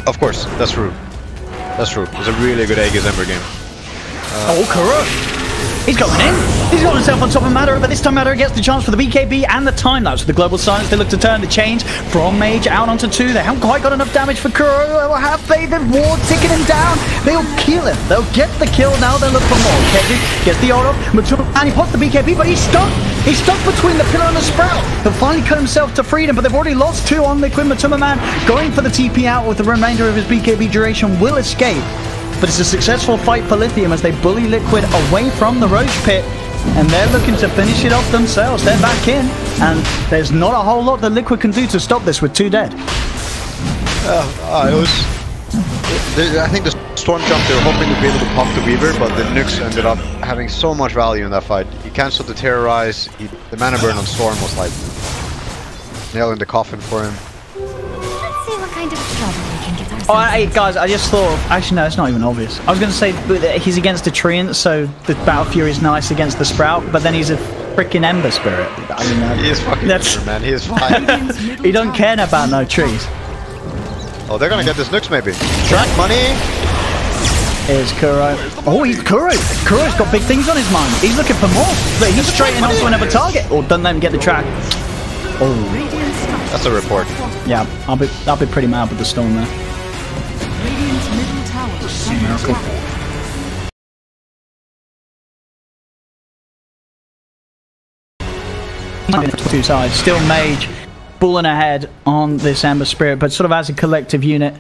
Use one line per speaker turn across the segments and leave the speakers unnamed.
Of course, that's true. That's true. It's a really good Aegis Ember game.
Oh, Kuro! He's going in. He's got himself on top of Madara, but this time Madara gets the chance for the BKB and the time lapse. With the global silence, they look to turn the change from Mage out onto 2. They haven't quite got enough damage for Kuro. Have they? The ward ticking him down. They'll kill him. They'll get the kill now. They'll look for more. Kedrick gets the ult off. And he pops the BKB, but he's stuck. He's stuck between the pillar and the sprout. He'll finally cut himself to freedom, but they've already lost 2 on Liquid. Matuma Man going for the TP out with the remainder of his BKB duration will escape. But it's a successful fight for Lithium as they bully Liquid away from the Roche pit. And they're looking to finish it off themselves. They're back in. And there's not a whole lot that Liquid can do to stop this with 2 dead.
I think the Storm Jump, they were hoping to be able to pop the Weaver, but the nukes ended up having so much value in that fight. He cancelled the Terrorize. The mana burn on Storm was like nail in the coffin for him.
Let's see what kind of trouble we can get ourselves.
Oh, hey guys, I just thought. Actually, no, it's not even obvious. I was going to say he's against the Treant, so the Battle Fury is nice against the Sprout, but then he's a freaking Ember Spirit. I mean,
he is fucking Ember, man. He is fine.
He don't care about no trees.
Oh, they're gonna get this nukes maybe. Track money.
Here's Kuro. Oh, he's Kuro. Kuro's got big things on his mind. He's looking for more. But he's straightening onto another target. Or doesn't let him get the track. Oh,
that's a report.
Yeah, I'll be pretty mad with the storm there. Miracle. Two sides. Still Mage bulling ahead on this Ember Spirit, but sort of as a collective unit,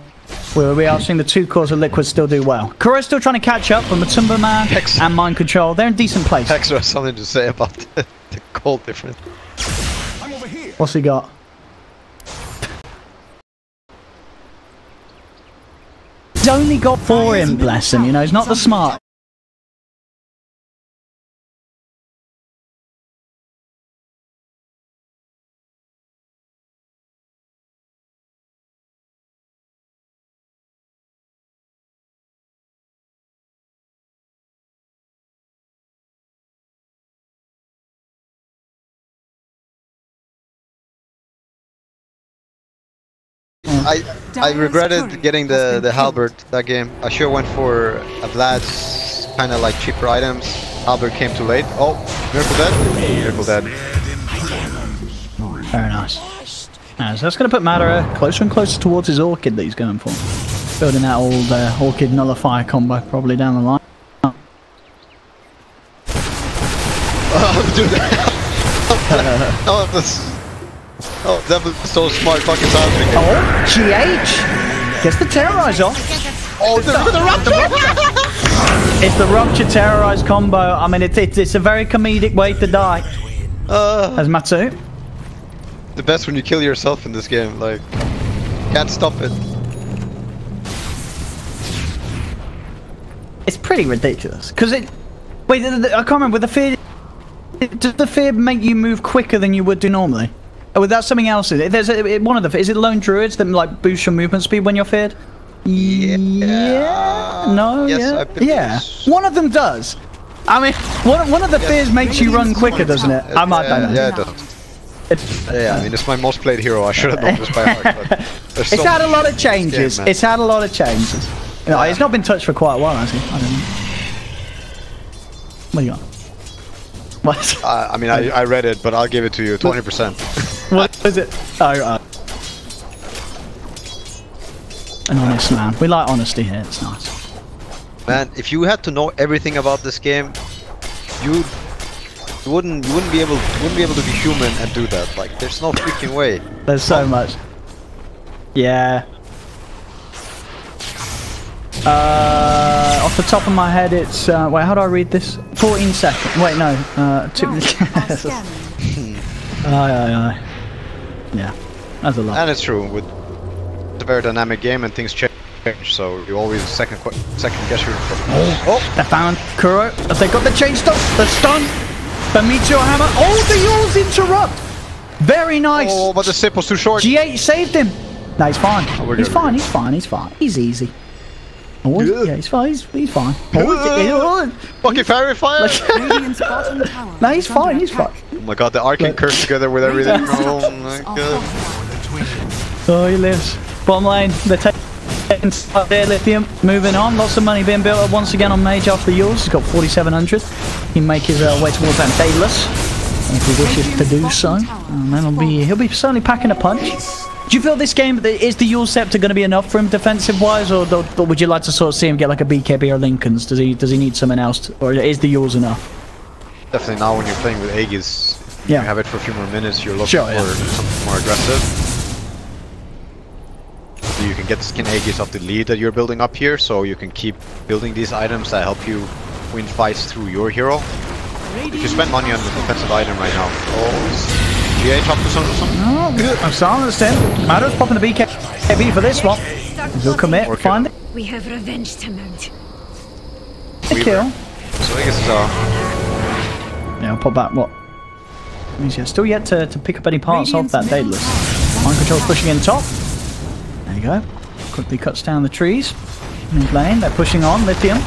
we are seeing the 2 cores of Liquid still do well. Kuro's still trying to catch up, but Matumba Man and Mind Control, they're in decent place.
Hexer has something to say about the gold difference.
What's he got? He's only got 4 in, bless him, you know, he's not the smart.
I regretted getting the Halberd that game. I sure went for a Vlad's kind of like cheaper items. Halberd came too late. Oh, Miracle dead. Miracle dead.
Very nice. So that's going to put Madara closer and closer towards his Orchid that he's going for. Building that old Orchid Nullifier combo probably down the line.
Oh, dude. Oh, that was so smart fucking timing.
Oh, GH gets the Terrorize off.
Oh, the Rupture!
It's the Rupture Terrorize combo. I mean, it's a very comedic way to die. As Matsu.
The best when you kill yourself in this game, like, can't stop it.
It's pretty ridiculous. Because it... Wait, I can't remember. With the fear... Does the fear make you move quicker than you would do normally? Oh, that's something else. There's one of the... Is it Lone Druids that like boost your movement speed when you're feared? Yeah. No.
Yes,
yeah. One of them does. I mean, one of the fears makes you run quicker, doesn't it? I might don't know.
Yeah, it does. Yeah, I mean, it's my most played hero. I should have known this by heart. But
it's had a lot of changes. It's had a lot of changes. You know, it's not been touched for quite a while, actually. I don't know. What do you got? What?
I mean, I read it, but I'll give it to you. 20%.
What is it? Oh, an honest man. We like honesty here. It's nice.
Man, if you had to know everything about this game, you wouldn't be able to be human and do that. Like, there's no freaking way.
There's so much. Yeah. Off the top of my head, it's wait. How do I read this? 14 seconds. Wait, no. 2 minutes. Yeah, that's a lot.
And it's true. It's a very dynamic game and things change, so you always second guess your.
Oh, they found Kuro. Have they got the chain stop? The stun. The meteor hammer. Oh, the Yules interrupt. Very nice.
Oh, but the sip was too short.
G8 saved him. No, he's fine.
Oh,
He's fine. He's fine. He's fine. He's easy. Oh, yeah, he's fine. He's fine. Oh,
fucking fairy fire.
No, he's fine. He's fine.
Oh my god, the arcane curse together with everything. Oh my god.
Oh, he lives. Bottom lane. They're Inside there, Lithium moving on. Lots of money being built up once again on Mage after the Yours. He's got 4,700. He can make his way towards that Daedalus if he wishes to do so. And then he'll be certainly packing a punch. Do you feel this game, is the Yule Scepter going to be enough for him defensive-wise, or would you like to sort of see him get like a BKB or Lincoln's? Does he need something else, or is the Yule's enough?
Definitely now when you're playing with Aegis, you have it for a few more minutes, you're looking for something more aggressive. So you can get the skin Aegis off the lead that you're building up here, so you can keep building these items that help you win fights through your hero. If you spend money on the defensive item right now, GH up to something?
Oh, good. I'm starting to understand. Matter's popping the BKB for this one. He'll commit, find it.
We have revenge to mount.
The kill.
So I guess
yeah, I'll pop back what? Means you're still yet to pick up any parts of that Daedalus. Mind control pushing in top. There you go. Quickly cuts down the trees. Mid lane, they're pushing on. Lithium.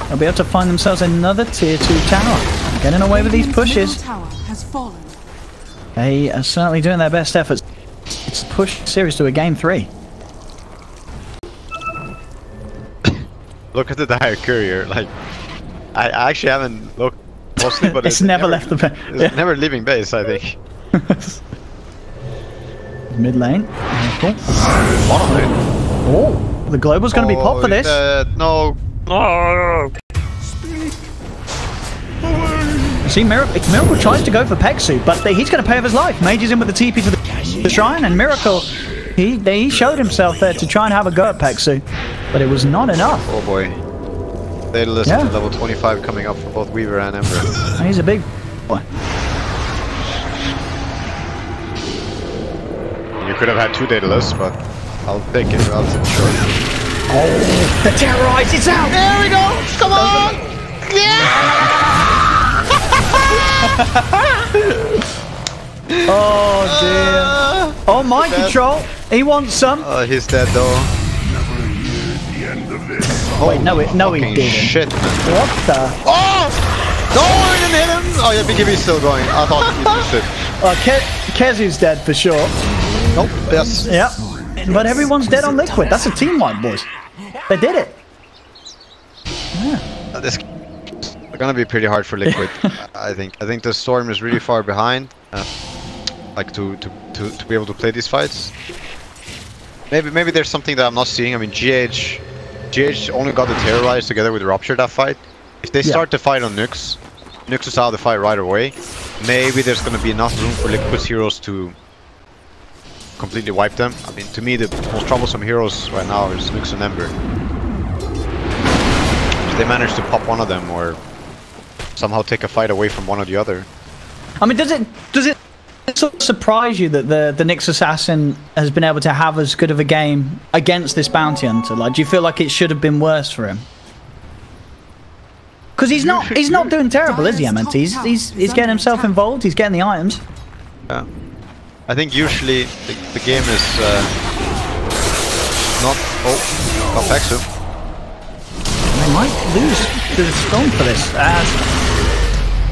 They'll be able to find themselves another tier 2 tower. Getting away with these pushes. They are certainly doing their best efforts. It's pushed series to a game 3.
Look at the Dire Courier. Like, I actually haven't looked mostly, but
it's never left the base.
It's never leaving base, I think.
Mid lane. Cool.
Bottom lane.
Oh, the global's going to be popped for this.
No.
You see, Miracle tries to go for Pexu, but he's going to pay with his life. Mage is in with the TP to the shrine, and Miracle, he showed himself there to try and have a go at Pexu, but it was not enough.
Oh boy. Daedalus level 25 coming up for both Weaver and Ember.
He's a big boy.
You could have had 2 Daedalus, but I'll take it relatively short.
Oh, the terrorize, it's out!
There we go! Come on! Yeah!
Oh dear. Oh, mind control. He wants some.
Oh, he's dead though.
Oh, wait, no, he didn't.
Shit, man.
What the?
Oh! No, I didn't hit him! Oh, yeah, BKB's still going. I thought he missed it.
Kezu's dead for sure.
Nope, yes.
Yep. But everyone's dead on Liquid. That's a team wipe, boys. They did it. Yeah.
This is gonna be pretty hard for Liquid. I think the Storm is really far behind. Like to be able to play these fights. Maybe there's something that I'm not seeing. I mean, GH only got the Terrorize together with Rupture that fight. If they start the fight on Nyx is out of the fight right away. Maybe there's gonna be enough room for Liquid's heroes to completely wipe them. I mean, to me, the most troublesome heroes right now is Nyx and Ember. If they manage to pop one of them or somehow take a fight away from one or the other.
I mean, does it sort of surprise you that the Nyx Assassin has been able to have as good of a game against this Bounty Hunter? Like, do you feel like it should have been worse for him? Because he's not doing terrible, is he, MNT? He's getting himself involved. He's getting the items.
Yeah. I think usually the game is not... Oh, got Pexu.
They might lose to the Storm for this.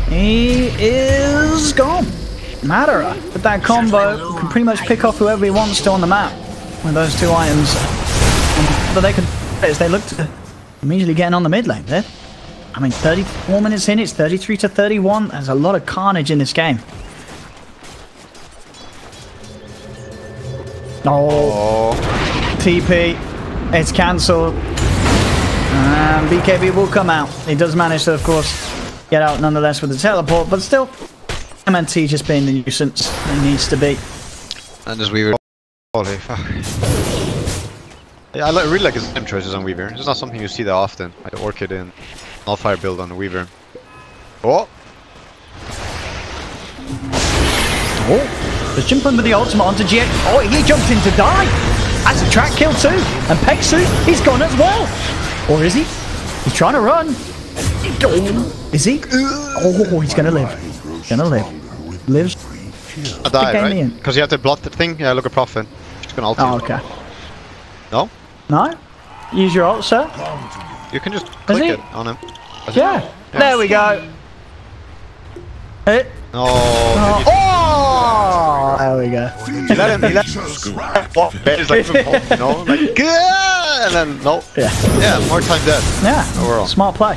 He is gone. Madara, with that combo, can pretty much pick off whoever he wants to on the map with those 2 items. But they could, as they look to immediately getting on the mid lane there. I mean, 34 minutes in, it's 33 to 31. There's a lot of carnage in this game. Oh. TP, it's cancelled. And BKB will come out. He does manage to, of course, get out nonetheless with the teleport, but still, MNT just being the nuisance he needs to be.
And as Weaver. Holy fuck. Yeah, I really like his item choices on Weaver. It's not something you see that often. Like the Orchid in Nullfire build on the Weaver. Oh!
Oh! Just jumping with the ultimate onto GX. Oh, he jumped in to die! That's a track kill too! And Pexu, he's gone as well! Or is he? He's trying to run! Oh, is he? Oh, he's gonna live. Gonna live. Lives.
I died, right? Because you have the blood thing? Yeah, look at Prophet. She's gonna ult you.
Oh, okay.
No?
No? Use your ult, sir?
You can just click it on him.
Yeah. There we go. Hit.
No.
Oh, there we go. go.
He let him walk. He's like, you know, like, "Gah!" And then, no. Yeah, more time dead.
Yeah,
overall.
Smart play.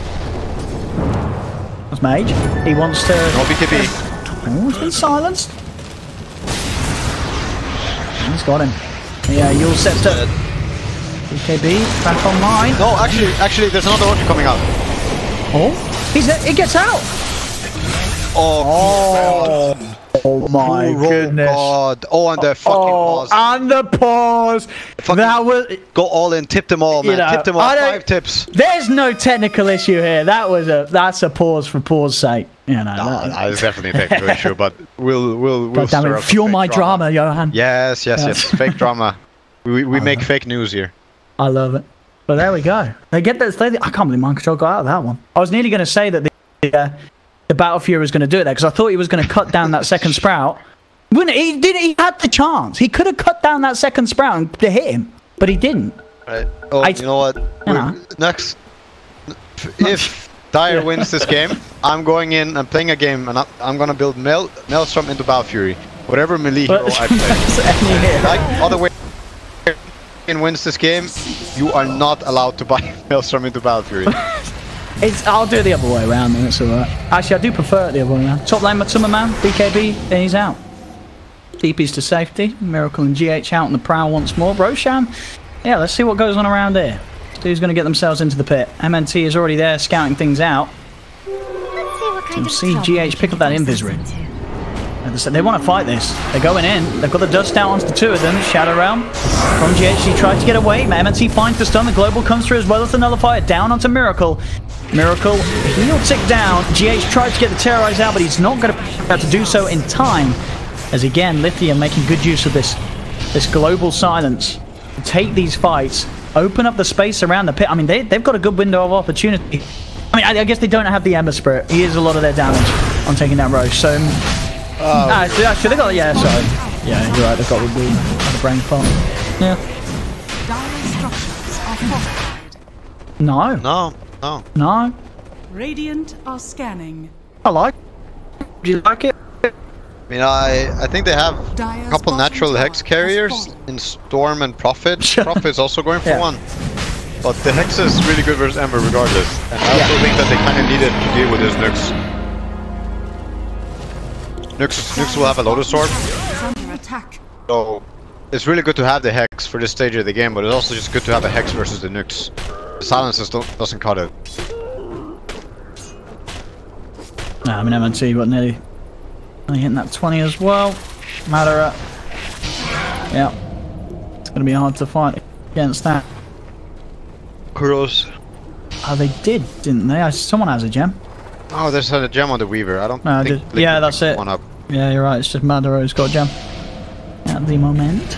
That's Mage. He wants to...
No BKB.
Oh, he's been silenced. He's got him. Yeah, you'll set to... BKB, back online.
No, actually, there's another Orchard coming out.
Oh, he gets out.
Oh
my goodness.
God. Oh, and the fucking pause.
And the pause. That was...
Go all in, tip them all, man. Tip them all, 5 tips.
There's no technical issue here. That's a pause for pause sake. You know,
no, it's definitely a technical issue, but we'll
damn it, fuel my drama, Johan.
Yes. Fake drama. We make fake news here.
I love it. But there we go. They get this. I can't believe Mind Control got out of that one. I was nearly going to say that the Battle Fury was going to do it there because I thought he was going to cut down that second sprout. He had the chance. He could have cut down that second sprout to hit him, but he didn't.
Right. Oh, you know what? Next, if Dire wins this game, I'm going in and playing a game, and I'm going to build Maelstrom into Battle Fury. Whatever melee hero I play. Like other way. Wins this game, you are not allowed to buy Maelstrom into Battle Fury.
I'll do it the other way around then, it's alright. Actually, I do prefer it the other way around. Top lane Matsuma man, BKB, and he's out. DP's to safety, Miracle and GH out on the prowl once more. Roshan, yeah, let's see what goes on around here. Who's going to get themselves into the pit? MNT is already there scouting things out. You'll see GH pick up that invis ring. They want to fight this. They're going in. They've got the dust out onto the 2 of them. Shadow Realm from GH. He tried to get away. MNT finds the stun. The global comes through as well as the nullifier down onto Miracle. Miracle, he'll tick down. GH tried to get the terrorize out, but he's not going to be able to do so in time. As again, Lithium making good use of this global silence to take these fights, open up the space around the pit. I mean, they've got a good window of opportunity. I mean, I guess they don't have the Ember Spirit. He is a lot of their damage on taking that Roche. So. Actually, they got. Yeah, sorry. Yeah, you're right. They've got the brain fart. Yeah. No.
Radiant are scanning.
I like. Do you like it?
I mean, I think they have a couple natural Hex carriers in Storm and Prophet. Prophet's also going for one. But the Hex is really good versus Ember regardless. And I also think that they kind of needed to deal with this Nyx. Nyx will have a Lotus Orb, so it's really good to have the Hex for this stage of the game, but it's also just good to have a Hex versus the Nyx. The silences doesn't cut it.
I mean, MNT got nearly hitting that 20 as well. Madara. Yeah. It's going to be hard to fight against that.
Kuros.
Oh, they didn't they? Someone has a gem.
Oh, there's a gem on the Weaver. I don't think...
Yeah, that's it.
Up.
Yeah, you're right. It's just Madara who's got a gem. At the moment.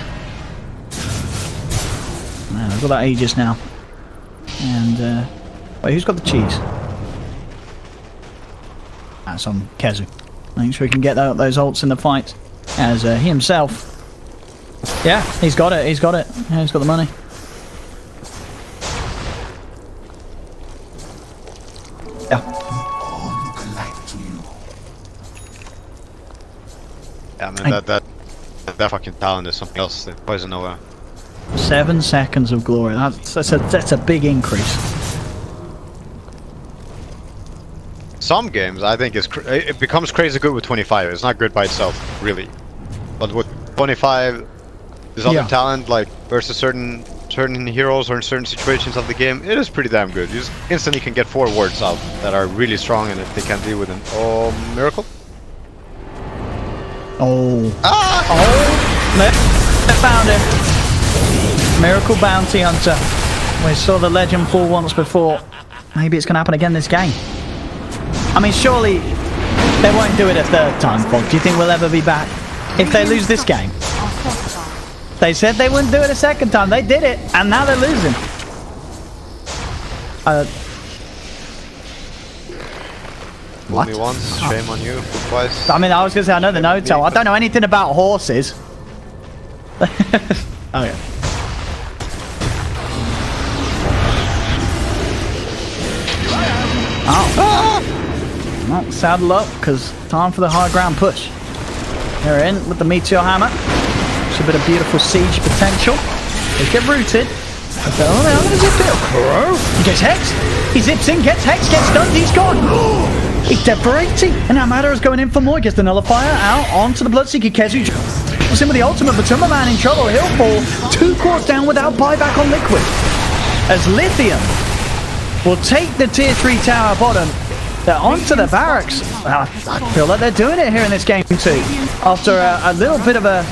Man, I've got that Aegis now. And, wait, who's got the cheese? That's on Kezu. Make sure he can get those ults in the fight. As he himself. Yeah, he's got it. Yeah, he's got the money. Yeah.
Yeah, I mean, that fucking talent is something else. The Poison Nova.
7 seconds of glory. That's a big increase.
Some games, I think, it becomes crazy good with 25. It's not good by itself, really. But with 25, there's other talent, like versus certain heroes or in certain situations of the game, it is pretty damn good. You just instantly can get 4 wards out that are really strong, and if they can deal with them. Oh, Miracle.
Oh.
Ah!
Oh! They found him. Miracle Bounty Hunter. We saw the legend fall once before. Maybe it's going to happen again this game. I mean, surely they won't do it a 3rd time, Fog. Do you think we'll ever be back if they lose this game? They said they wouldn't do it a 2nd time. They did it, and now they're losing. What?
Me once, shame on you. Twice.
I mean, I was going to say, I know the no-tell. I don't know anything about horses. Okay. Oh. Well, saddle up, because time for the high ground push. They're in with the Meteor Hammer. It's a bit of beautiful siege potential. They get rooted. Oh, they're going to zip it. Kuro. He gets hexed. He zips in, gets hexed, gets stunned. He's gone. He's dead for 80. And now Matter is going in for more. Gets the Nullifier out onto the Bloodseeker. Kezu was in with the ultimate, but Tumba Man in trouble. He'll fall 2 cores down without buyback on Liquid. As Lithium will take the tier 3 tower bottom. They're onto the barracks. I feel like they're doing it here in this game too. After a little bit of a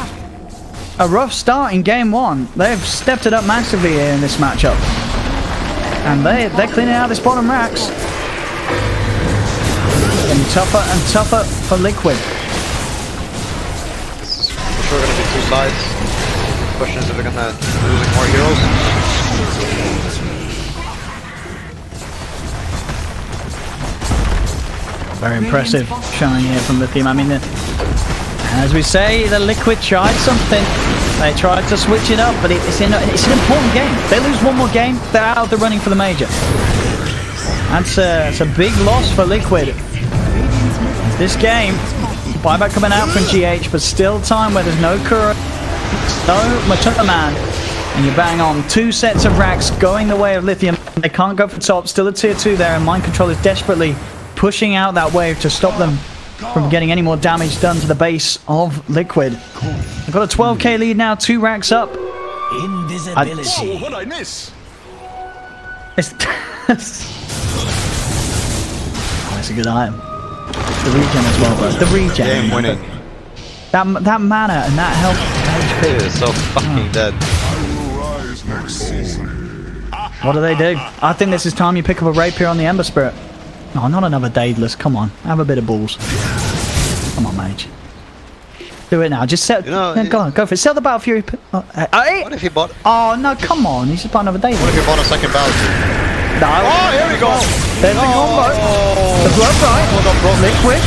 rough start in game 1, they've stepped it up massively here in this matchup. And they're cleaning out this bottom racks. Getting tougher and tougher for Liquid.
This is for sure going to be 2 sides. The question is if they're going to losing more heroes.
Very impressive showing here from Lithium. I mean, as we say, the Liquid tried something. They tried to switch it up, but it's an important game. If they lose one more game, they're out of the running for the major. That's a big loss for Liquid. This game, buyback coming out from GH, but still time where there's no Kuro, no Matunda Man, and you bang on 2 sets of racks going the way of Lithium. They can't go for top, still a tier 2 there, and Mind Control is desperately pushing out that wave to stop them from getting any more damage done to the base of Liquid. They've got a 12k lead now, 2 racks up.
Invisibility. What'd I miss?
That's a good item. The regen as well, bro. The regen.
Game winning.
That mana and that health
It is so fucking dead.
What do they do? I think this is time you pick up a rapier on the Ember Spirit. No, not another Daedalus. Come on, have a bit of balls. Come on, mage. Do it now. Just sell.
You know,
go for it. Sell the Battle Fury.
What if he bought?
Oh no, come on. He's just bought another Daedalus.
What if he bought a second Battle?
No.
Oh, here we go.
There's the combo. The blood right. Liquid.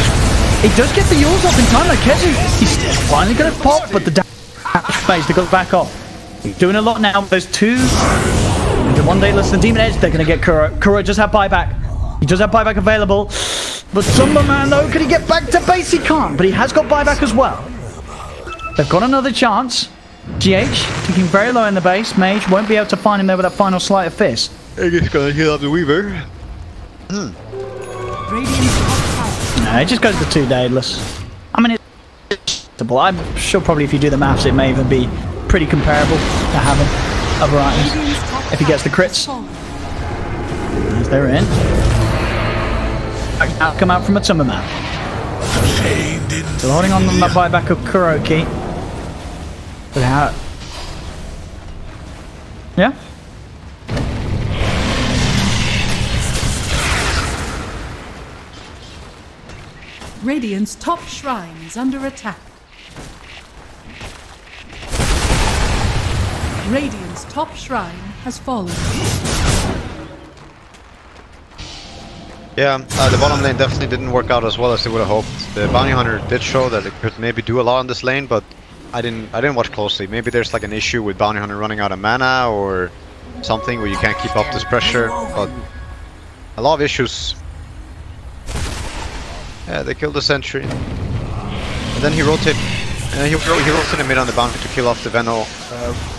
He does get the Yules off in time. Like Kezu, he's finally going to pop, but the damage phase to go back off. He's doing a lot now. There's 2. The 1 Daedalus, the Demon Edge. They're going to get Kuro. Kuro just have buyback. He does have buyback available, but Tumba Man though, could he get back to base? He can't, but he has got buyback as well. They've got another chance. GH taking very low in the base. Mage won't be able to find him there with that final slight of fist.
He's gonna heal up the Weaver.
No, it just goes to 2 Daedalus. I mean, it's I'm sure probably if you do the maths, it may even be pretty comparable to having other items if he gets the crits. As they're in. Come out from a Tumba Man. Still holding on the buyback of Kuroki. But how? Yeah?
Radiant's top shrine is under attack. Radiant's top shrine has fallen.
Yeah, the bottom lane definitely didn't work out as well as they would have hoped. The Bounty Hunter did show that it could maybe do a lot on this lane, but I didn't watch closely. Maybe there's like an issue with Bounty Hunter running out of mana or something where you can't keep up this pressure, but a lot of issues. Yeah, they killed the sentry. And then he rotated in mid on the bounty to kill off the Veno,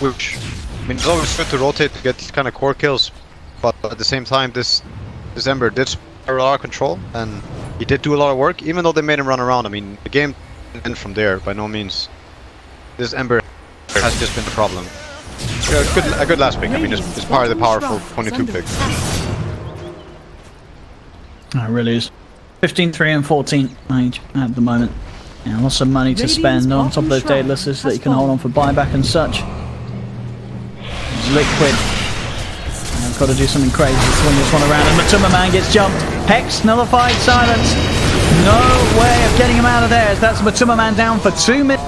which, I mean, it's always good to rotate to get these kind of core kills, but at the same time, this Ember did spiral a lot of control, and he did do a lot of work, even though they made him run around. I mean, the game didn't end from there, by no means. This Ember has just been the problem. A good last pick, I mean, it's part of the powerful 22 pick.
It really is. 15, 3 and 14 mage at the moment. Yeah, lots of money to spend on top of those Daedaluses that you can hold on for buyback and such. It's Liquid. I've got to do something crazy to swing this one around, and Matuma Man gets jumped. Hex, nullified, silence. No way of getting him out of there, as that's Matuma Man down for 2 minutes.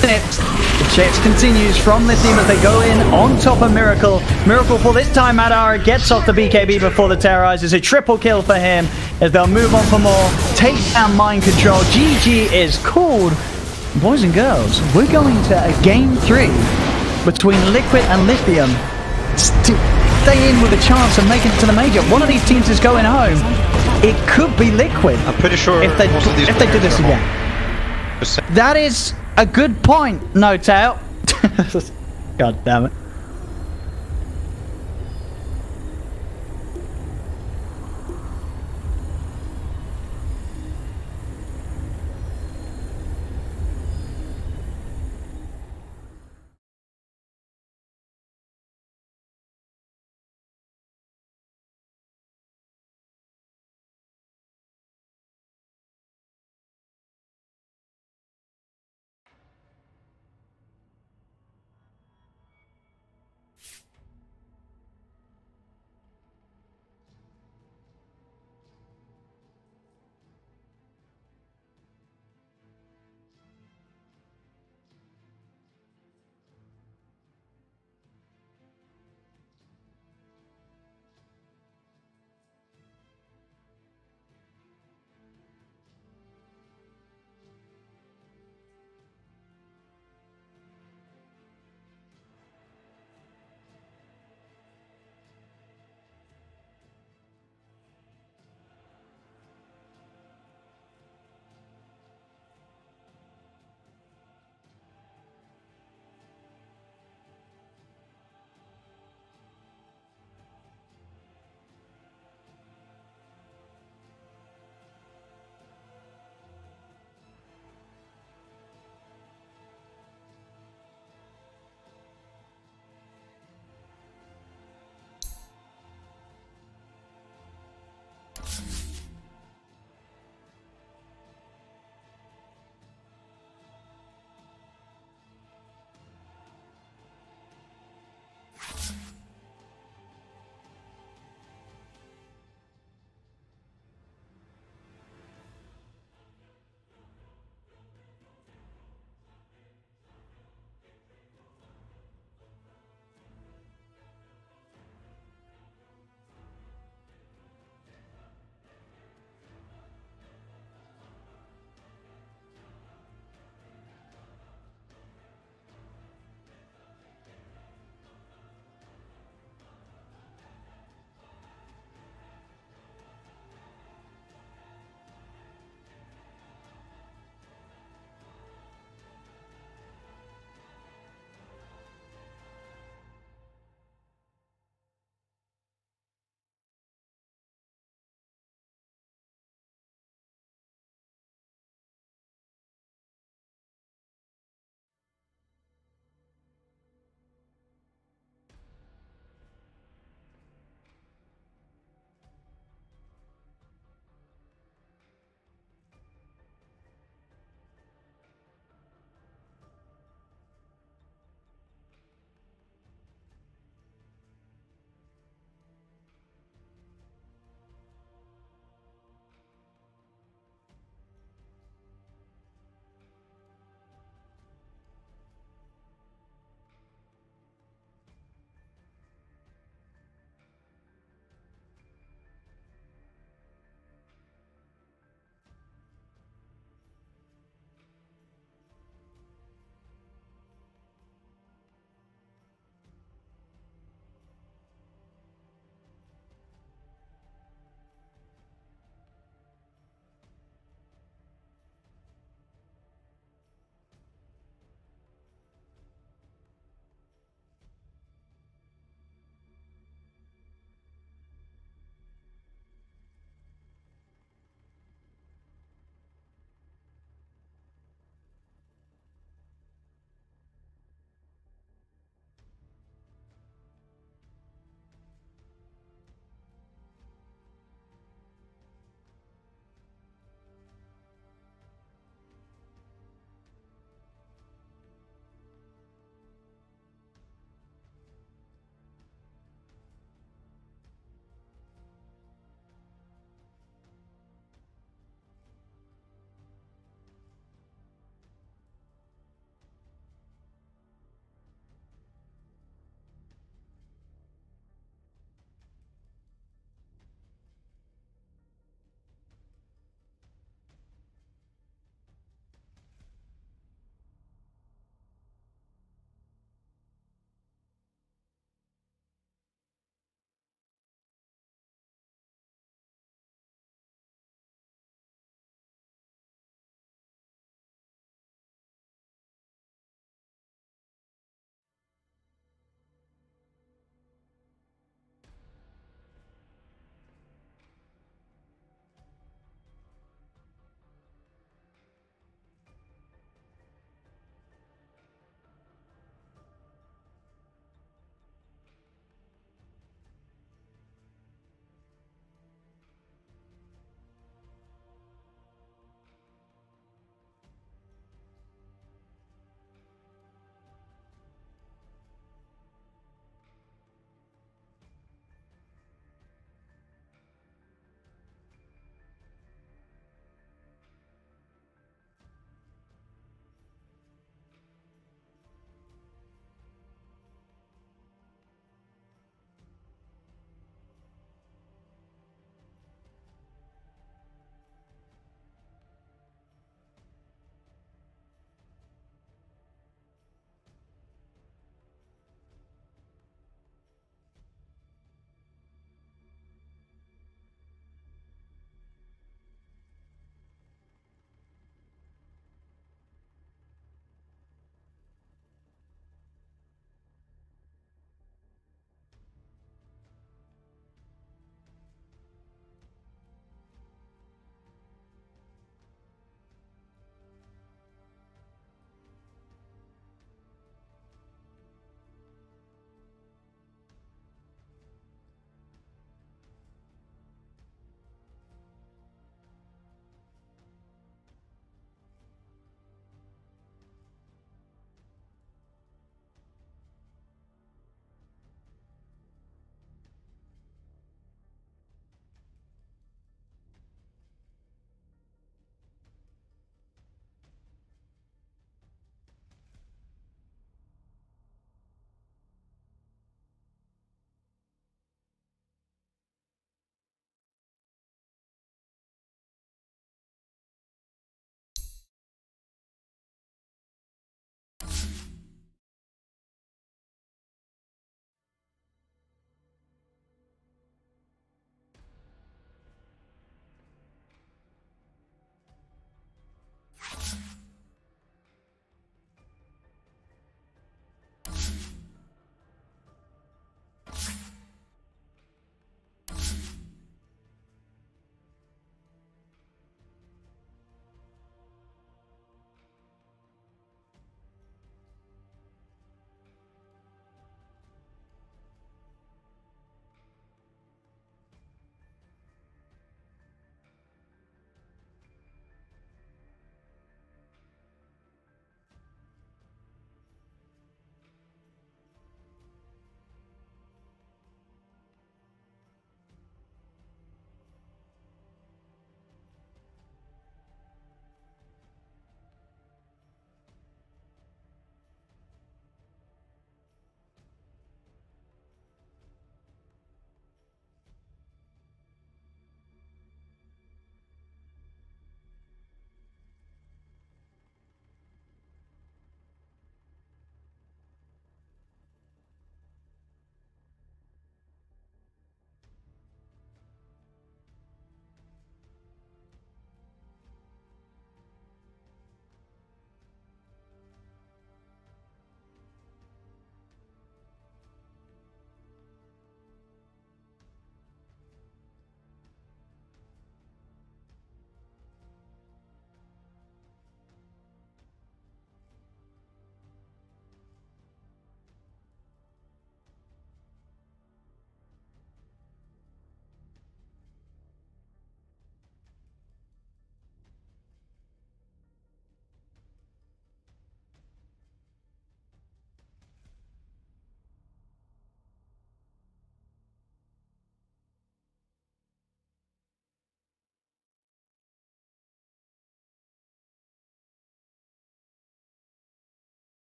The chase continues from Lithium as they go in on top of Miracle. Miracle for this time, Madara gets off the BKB before the terrorizes. A triple kill for him as they'll move on for more. Take down Mind Control. GG is called. Boys and girls, we're going to a game 3 between Liquid and Lithium to stay in with a chance of making it to the major. One of these teams is going home. It could be Liquid.
I'm pretty sure
if they do this again. That is A good point, no doubt. God damn it.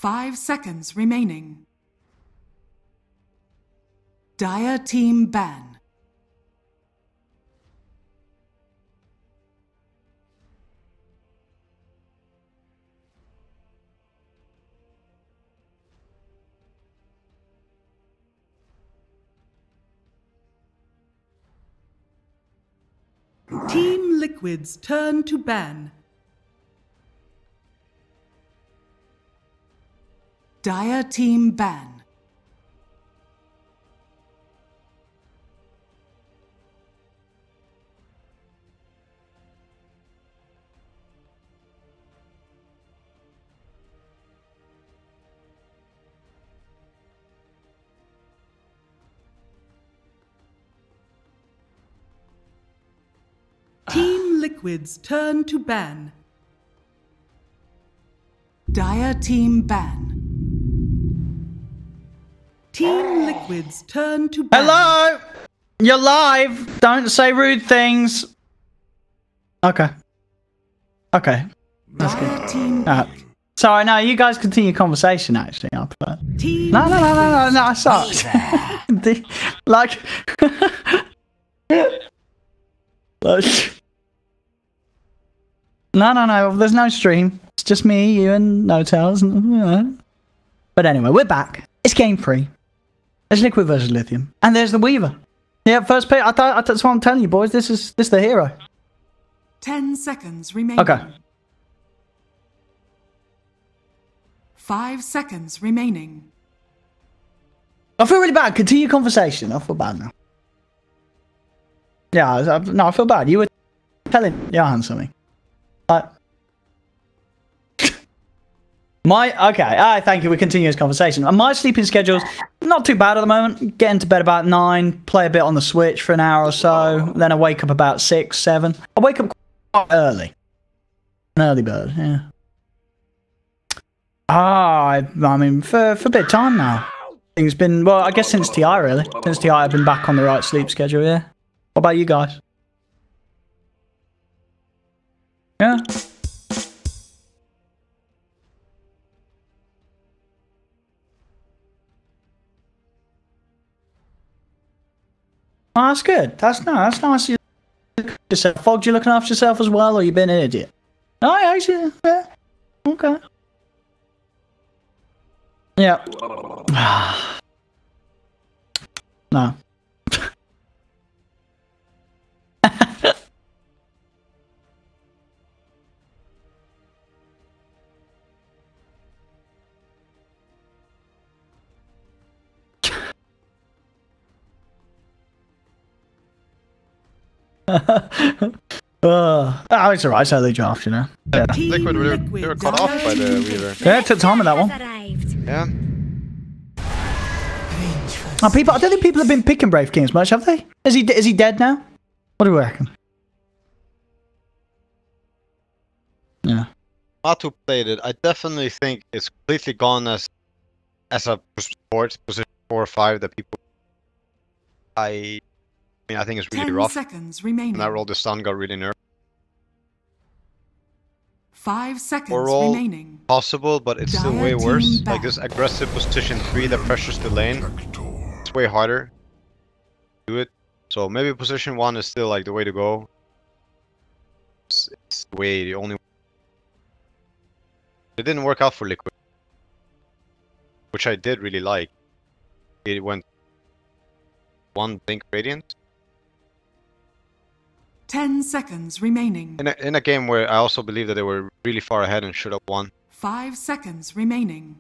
5 seconds remaining. Dire team ban. Team Liquid's turn to ban. Dire team ban. Team Liquid's turn to ban. Dire team ban. Team Liquid's turn to ban.
Hello! You're live! Don't say rude things. Okay. Okay. That's good.
Team
Sorry, no, you guys continue conversation, actually. I prefer.
Team
No, I sucked. Like... No, there's no stream. It's just me, you, and No Tails. But anyway, we're back. It's game 3. There's Liquid versus Lithium. And there's the Weaver. Yeah, first pick. That's what I'm telling you, boys. This is the hero.
10 seconds remaining.
Okay.
5 seconds remaining.
I feel really bad. Continue conversation. I feel bad now. Yeah, no, I feel bad. You were telling Johan something. Thank you. We continue this conversation. My sleeping schedule's not too bad at the moment. Getting to bed about 9, play a bit on the Switch for an hour or so, then I wake up about 6, 7. I wake up quite early. An early bird, yeah. I mean, for a bit of time now. Things been, well, I guess since TI, really. Since TI, I've been back on the right sleep schedule, yeah. What about you guys? Yeah? Oh, that's good. That's nice. You yourself. Fogged, you looking after yourself as well, or you been an idiot? Oh, yeah, actually, yeah. Okay. Yeah. No. It's alright, it's early draft, you know. Yeah.
Liquid, they were cut off by the Weaver.
Yeah, it took time with that one.
Yeah.
Oh, I don't think people have been picking Brave Kings much, have they? Is he dead now? What do we reckon? Yeah.
Not who played it. I definitely think it's completely gone as a support position 4 or 5 that people. I mean, I think it's really
10
rough.
seconds remaining.
And that roll the stun got really nerfed.
5 seconds
Overall,
remaining.
possible, but it's still way worse. Like this aggressive position 3 that pressures the lane. It's way harder to do it. So maybe position 1 is still like the way to go. It's the only. It didn't work out for Liquid, which I did really like. It went 1 Blink Radiant.
10 seconds remaining.
In a game where I also believe that they were really far ahead and should have won.
5 seconds remaining.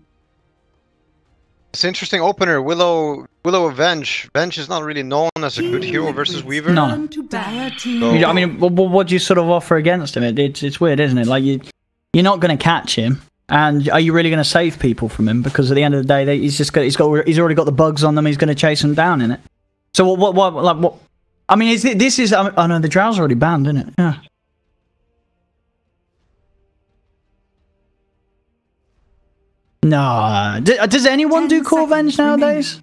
It's an interesting opener. Willow Venge. Venge is not really known as a good hero versus Weaver.
No.
So,
I mean, what do you sort of offer against him? It's weird, isn't it? Like you're not going to catch him, and are you really going to save people from him? Because at the end of the day, he's already got the bugs on them. He's going to chase them down in it. So what? I mean, this is? Oh no, the Drow's already banned, isn't it? Yeah. No. Does anyone do Core Venge nowadays?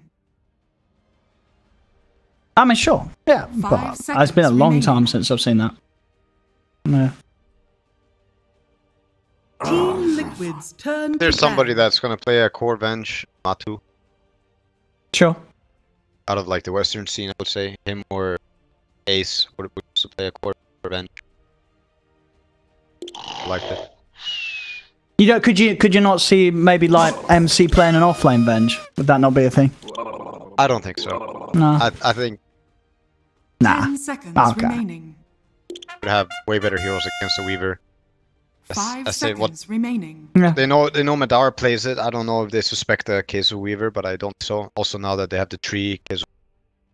I mean, sure. Yeah, but it's been a long time since I've seen that. No.
Team Liquid's turn.
There's
to
somebody
ban.
that's gonna play a core Venge, Matu,
Sure.
out of like the Western scene, I would say. Him or Ace would to play a core Venge. I liked it.
You know, could you not see maybe like MC playing an offlane Venge? Would that not be a thing?
I don't think so.
No.
I think
10 seconds
Okay.
remaining.
we'd have way better heroes against the Weaver.
5
I say what
seconds remaining.
Yeah.
they know Madara plays it. I don't know if they suspect the case of Weaver, but I don't so. Also now that they have the tree, case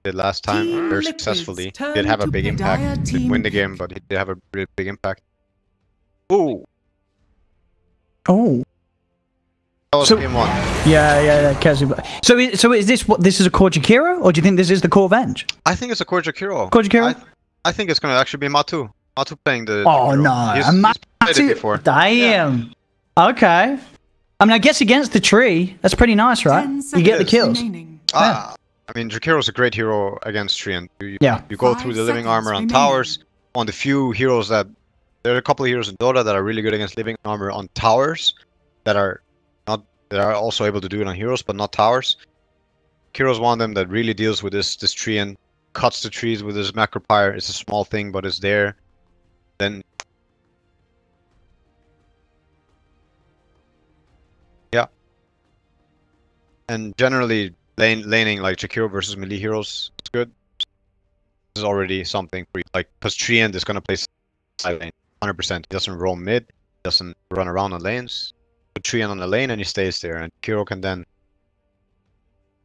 did last time
Team
very
Liquid's
successfully.
turn
Did have a
to
big
play.
impact.
Dire
Didn't
team
win the game,
pick.
but he did have a really big impact. Ooh,
Oh.
that was
So-
game one.
Yeah. Kazu. So is this what this is a core Jakiro, or do you think this is the core Venge?
I think it's a core Jakiro.
Core Jakiro?
I think it's gonna actually be Matu. Matu playing the.
Oh
Jakiro.
no,
He's played it before.
Damn. Okay. I mean, I guess against the tree, that's pretty nice, right?
10
You get the
seconds
kills.
remaining.
I mean, Jakiro's a great hero against Treant. You
Yeah.
go
5
through the living
seconds
armor on
remaining.
towers. On the few heroes that there are a couple of heroes in Dota that are really good against living armor on towers, that are also able to do it on heroes, but not towers. Kiro's one of them that really deals with this tree and cuts the trees with his macropyre. It's a small thing, but it's there. Then yeah, and generally laning like Jakiro versus melee heroes is good. This is already something for you, like because Treant is gonna play side lane 100%. He doesn't roam mid, doesn't run around on lanes. Put Treant on the lane and he stays there, and Kiro can then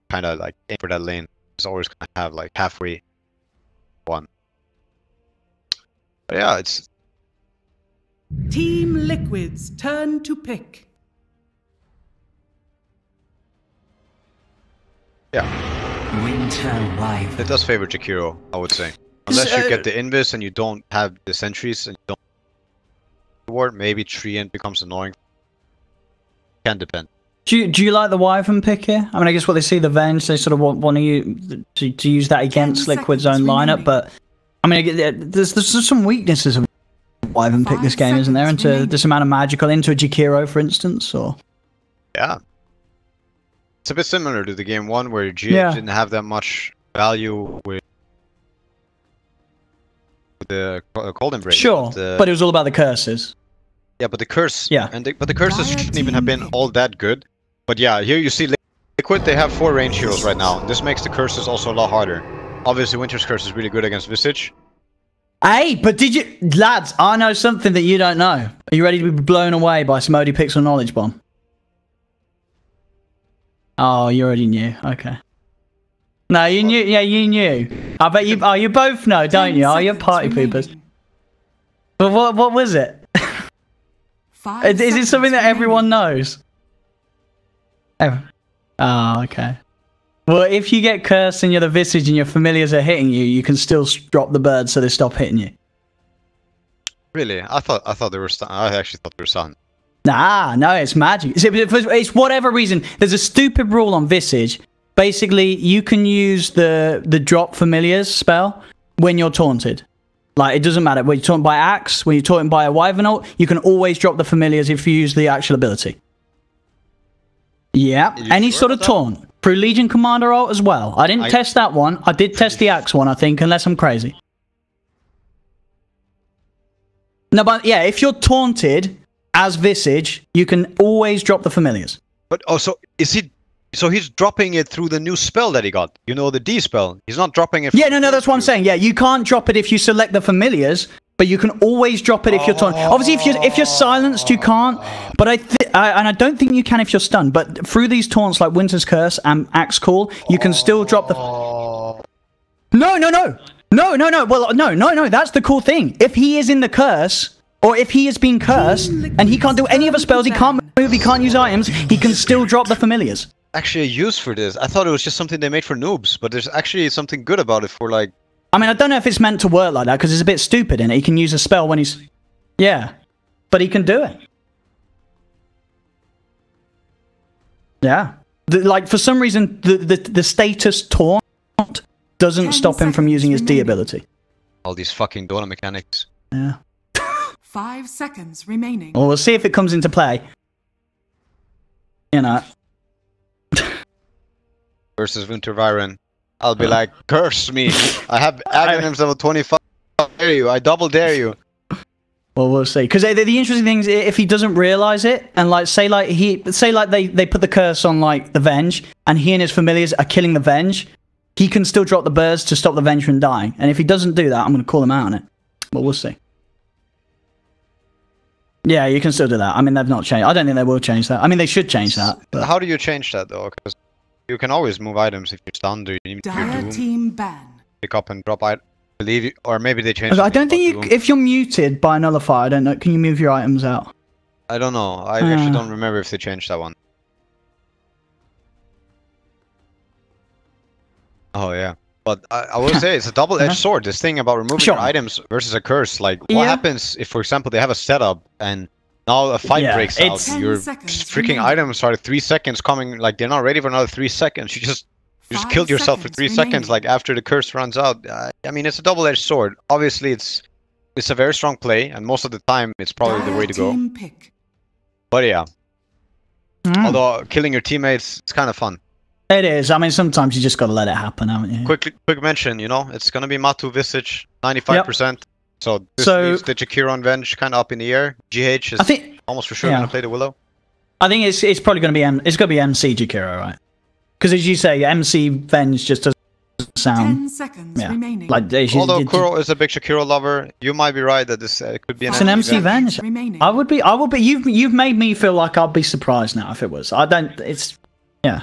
kind of like aim for that lane. He's always gonna have like halfway one. But yeah, it's
Team Liquid's turn to pick.
Winter Wyvern.
it does favor Jakiro, I would say. Unless you get the invis and you don't have the sentries and you don't reward, maybe Treant becomes annoying. Can depend.
Do you like the Wyvern pick here? I mean, I guess what they see the Venge, they sort of want you to use that against
10
Liquid's own
seconds
lineup,
remaining.
but I mean, I get- there's some weaknesses of Wyvern pick
5
this game, isn't there?
seconds
Into
remaining.
this amount of magical, into a Jakiro, for instance, or
Yeah. It's a bit similar to the game one where GH
Yeah.
didn't have that much value with the Cold Embrace.
sure, but it was all about the curses.
Yeah, but the curse.
Yeah.
But the curses
Dire
shouldn't even have been
team
all that good. But yeah, here you see Liquid. They have 4 range heroes right now. This makes the curses also a lot harder. Obviously, Winter's curse is really good against Visage.
Hey, but did you, lads? I know something that you don't know. Are you ready to be blown away by some OD Pixel knowledge bomb? Oh, you already knew. Okay. No, you knew. Yeah, you knew. I bet you. Oh, you both know, don't
10
you? Oh, you're
seconds
party poopers.
remaining.
But what was it?
5
Is it
seconds
something that everyone
remaining.
knows? Oh, okay. Well, if you get cursed and you're the Visage and your familiars are hitting you, you can still drop the bird so they stop hitting you.
Really? I thought they were. I actually thought they were stunned.
Nah, no, it's magic. It's whatever reason. There's a stupid rule on Visage. Basically, you can use the drop familiars spell when you're taunted. Like, it doesn't matter. When you're taunted by Axe, when you're taunted by a Wyvern ult, you can always drop the familiars if you use the actual ability. Yeah,
You
any
sure
sort of
about that?
taunt. Through Legion Commander ult as well. I didn't test that one. I did test the Axe one, I think, unless I'm crazy. No, but yeah, if you're taunted as Visage, you can always drop the familiars.
But also, is he? So he's dropping it through the new spell that he got. You know, the D spell. He's not dropping it.
Yeah, no, that's what I'm saying. Yeah, you can't drop it if you select the familiars, but you can always drop it if you're taunted. Obviously, if you're silenced, you can't. But I don't think you can if you're stunned. But through these taunts like Winter's Curse and Axe Call, you can still drop the. No. Well, no. That's the cool thing. If he is in the curse, or if he has been cursed and he can't do any other spells, he can't move, he can't use items, he can still drop the familiars.
Actually, a use for this. I thought it was just something they made for noobs, but there's actually something good about it for like.
I mean, I don't know if it's meant to work like that because it's a bit stupid in it. He can use a spell when he's. Yeah. But he can do it. Yeah. Like, for some reason, the status taunt doesn't
10
stop him from using his D
seconds
ability.
All these fucking Dota mechanics.
Yeah.
5 seconds remaining.
Well, we'll see if it comes into play. You know.
Versus Winter Viren. I'll be like, curse me. I have Aghanims level 25. I dare you. I double dare you.
Well, we'll see. Because the interesting thing is, if he doesn't realize it, and like say they put the curse on like the Venge, and he and his familiars are killing the Venge, he can still drop the burst to stop the Venge from dying. And if he doesn't do that, I'm going to call him out on it. But we'll see. Yeah, you can still do that. I mean, they've not changed. I don't think they will change that. I mean, they should change that. But
how do you change that though? Because you can always move items if you're stunned or you're
Dire team ban.
pick up and drop items. Believe you, or maybe they changed.
I don't think you. If you're muted by a nullifier, I don't know. Can you move your items out?
I don't know. I actually don't remember if they changed that one. Oh yeah, but I will say it's a double-edged sword. This thing about removing your items versus a curse. Like, what happens if, for example, they have a setup and now a fight breaks out? Your freaking items are 3 seconds coming. Like, they're not ready for another 3 seconds. You just killed yourself for 3 seconds. Like after the curse runs out. I mean, it's a double-edged sword. Obviously, it's a very strong play, and most of the time, it's probably the way to go. But yeah, although killing your teammates, it's kind of fun.
It is. I mean, sometimes you just got to let it happen, haven't you?
Quick mention, you know, it's gonna be Matu Visage, 95%. So this leaves the Jakiron Venge kind of up in the air. GH is almost for sure gonna play the Willow.
I think it's probably gonna be MC Jakiro, right? Because as you say, MC Venge just doesn't sound.
10 seconds remaining.
Like, although Kuro is a big Shakiro lover, you might be right that this could be an
MC Venge. I would be. You've made me feel like I'll be surprised now if it was. I don't. It's yeah.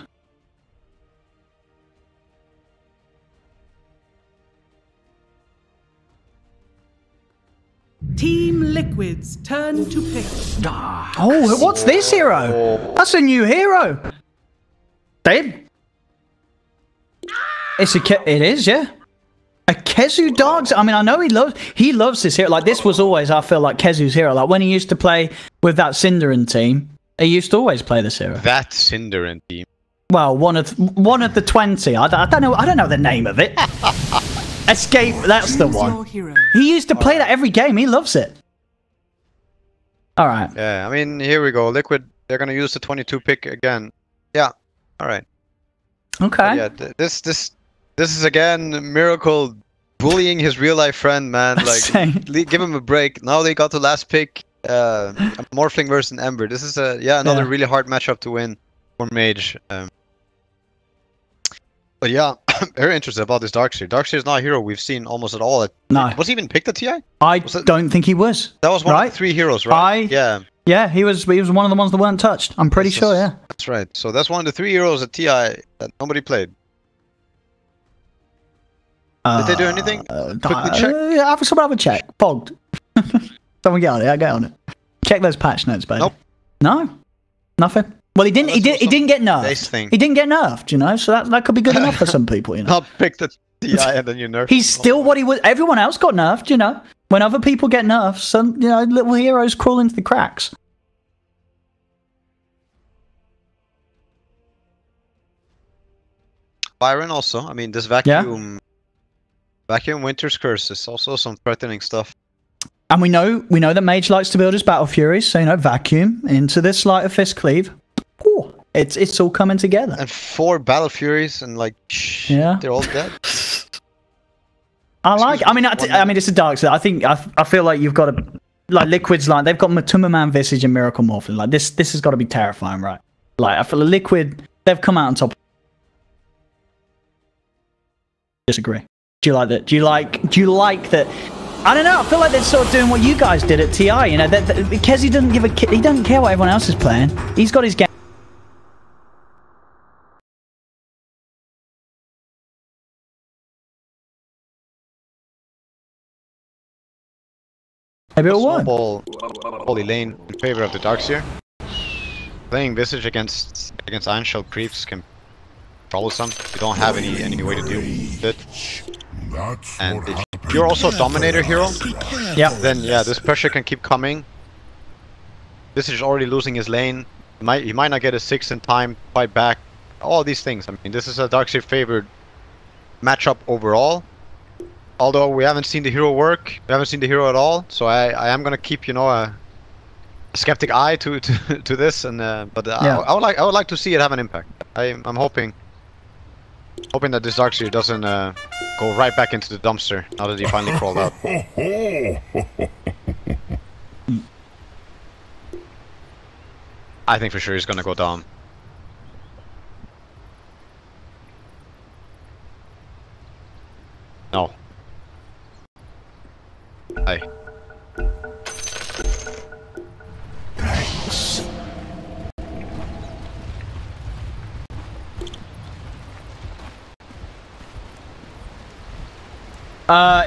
Team Liquid's turn to pick.
Oh, what's this hero? That's a new hero. Dave? It is, yeah. A Kezu Dogs. I mean, I know he loves this hero. Like, this was always, I feel like, Kezu's hero. Like, when he used to play with that Cinderin team, he used to always play this hero.
That Cinderin team.
Well, one of the 20. I don't know the name of it. Escape, that's the one. He used to play that every game. He loves it. Alright.
Yeah, I mean, here we go. Liquid, they're going to use the 22 pick again. Yeah, alright.
Okay.
Yeah, this is again Miracle bullying his real-life friend, man. Like, give him a break. Now they got the last pick. Morphling versus Ember. This is another really hard matchup to win for Mage. But yeah, very interested about this Darkseer. Darkseer is not a hero we've seen almost at all.
No.
Was he even picked at TI?
I don't think he was.
That was one of the 3 heroes, right?
Yeah, he was one of the ones that weren't touched. I'm pretty sure, yeah.
That's right. So that's one of the 3 heroes at TI that nobody played. Did they do anything? Quickly check.
Someone have a check. Pogged. Someone get on it. I get on it. Check those patch notes, baby.
Nope.
No? Nothing? Well, he didn't. He didn't get nerfed. He didn't get nerfed, you know. So that could be good enough for some people, you know.
Not picked at TI and then you nerf.
He's still what he was. Everyone else got nerfed, you know. When other people get nerfed, some little heroes crawl into the cracks.
Byron also. I mean, this vacuum Winter's Curse is also some threatening stuff.
And we know that Mage likes to build his Battle Furies, so vacuum into this Sleight of Fist Cleave. Ooh, it's all coming together.
And 4 Battle Furies and they're all dead.
I mean, it's a dark side. I feel like you've got to, like, Liquid's like, they've got Matuma Man Visage and Miracle Morphling. Like, this has got to be terrifying, right? Like, I feel like Liquid, they've come out on top. Disagree. Do you like that? Do you like that? I don't know. I feel like they're sort of doing what you guys did at TI. You know, because he doesn't he doesn't care what everyone else is playing. He's got his game. Maybe it'll work.
Holy lane in favor of the Darkseer. Playing Visage against Iron Shell creeps can troublesome. You don't have any way to deal with it. And if you're also a Dominator hero, then this pressure can keep coming. Visage is already losing his lane. He might not get a 6 in time, fight back. All these things. I mean, this is a Darkseer favored matchup overall. although we haven't seen the hero work, we haven't seen the hero at all. So I am gonna keep, you know, a skeptic eye to this, and but
Yeah.
I would like to see it have an impact. I'm hoping that this Darkseer doesn't go right back into the dumpster now that he finally crawled out. I think for sure he's gonna go down. No. Hey.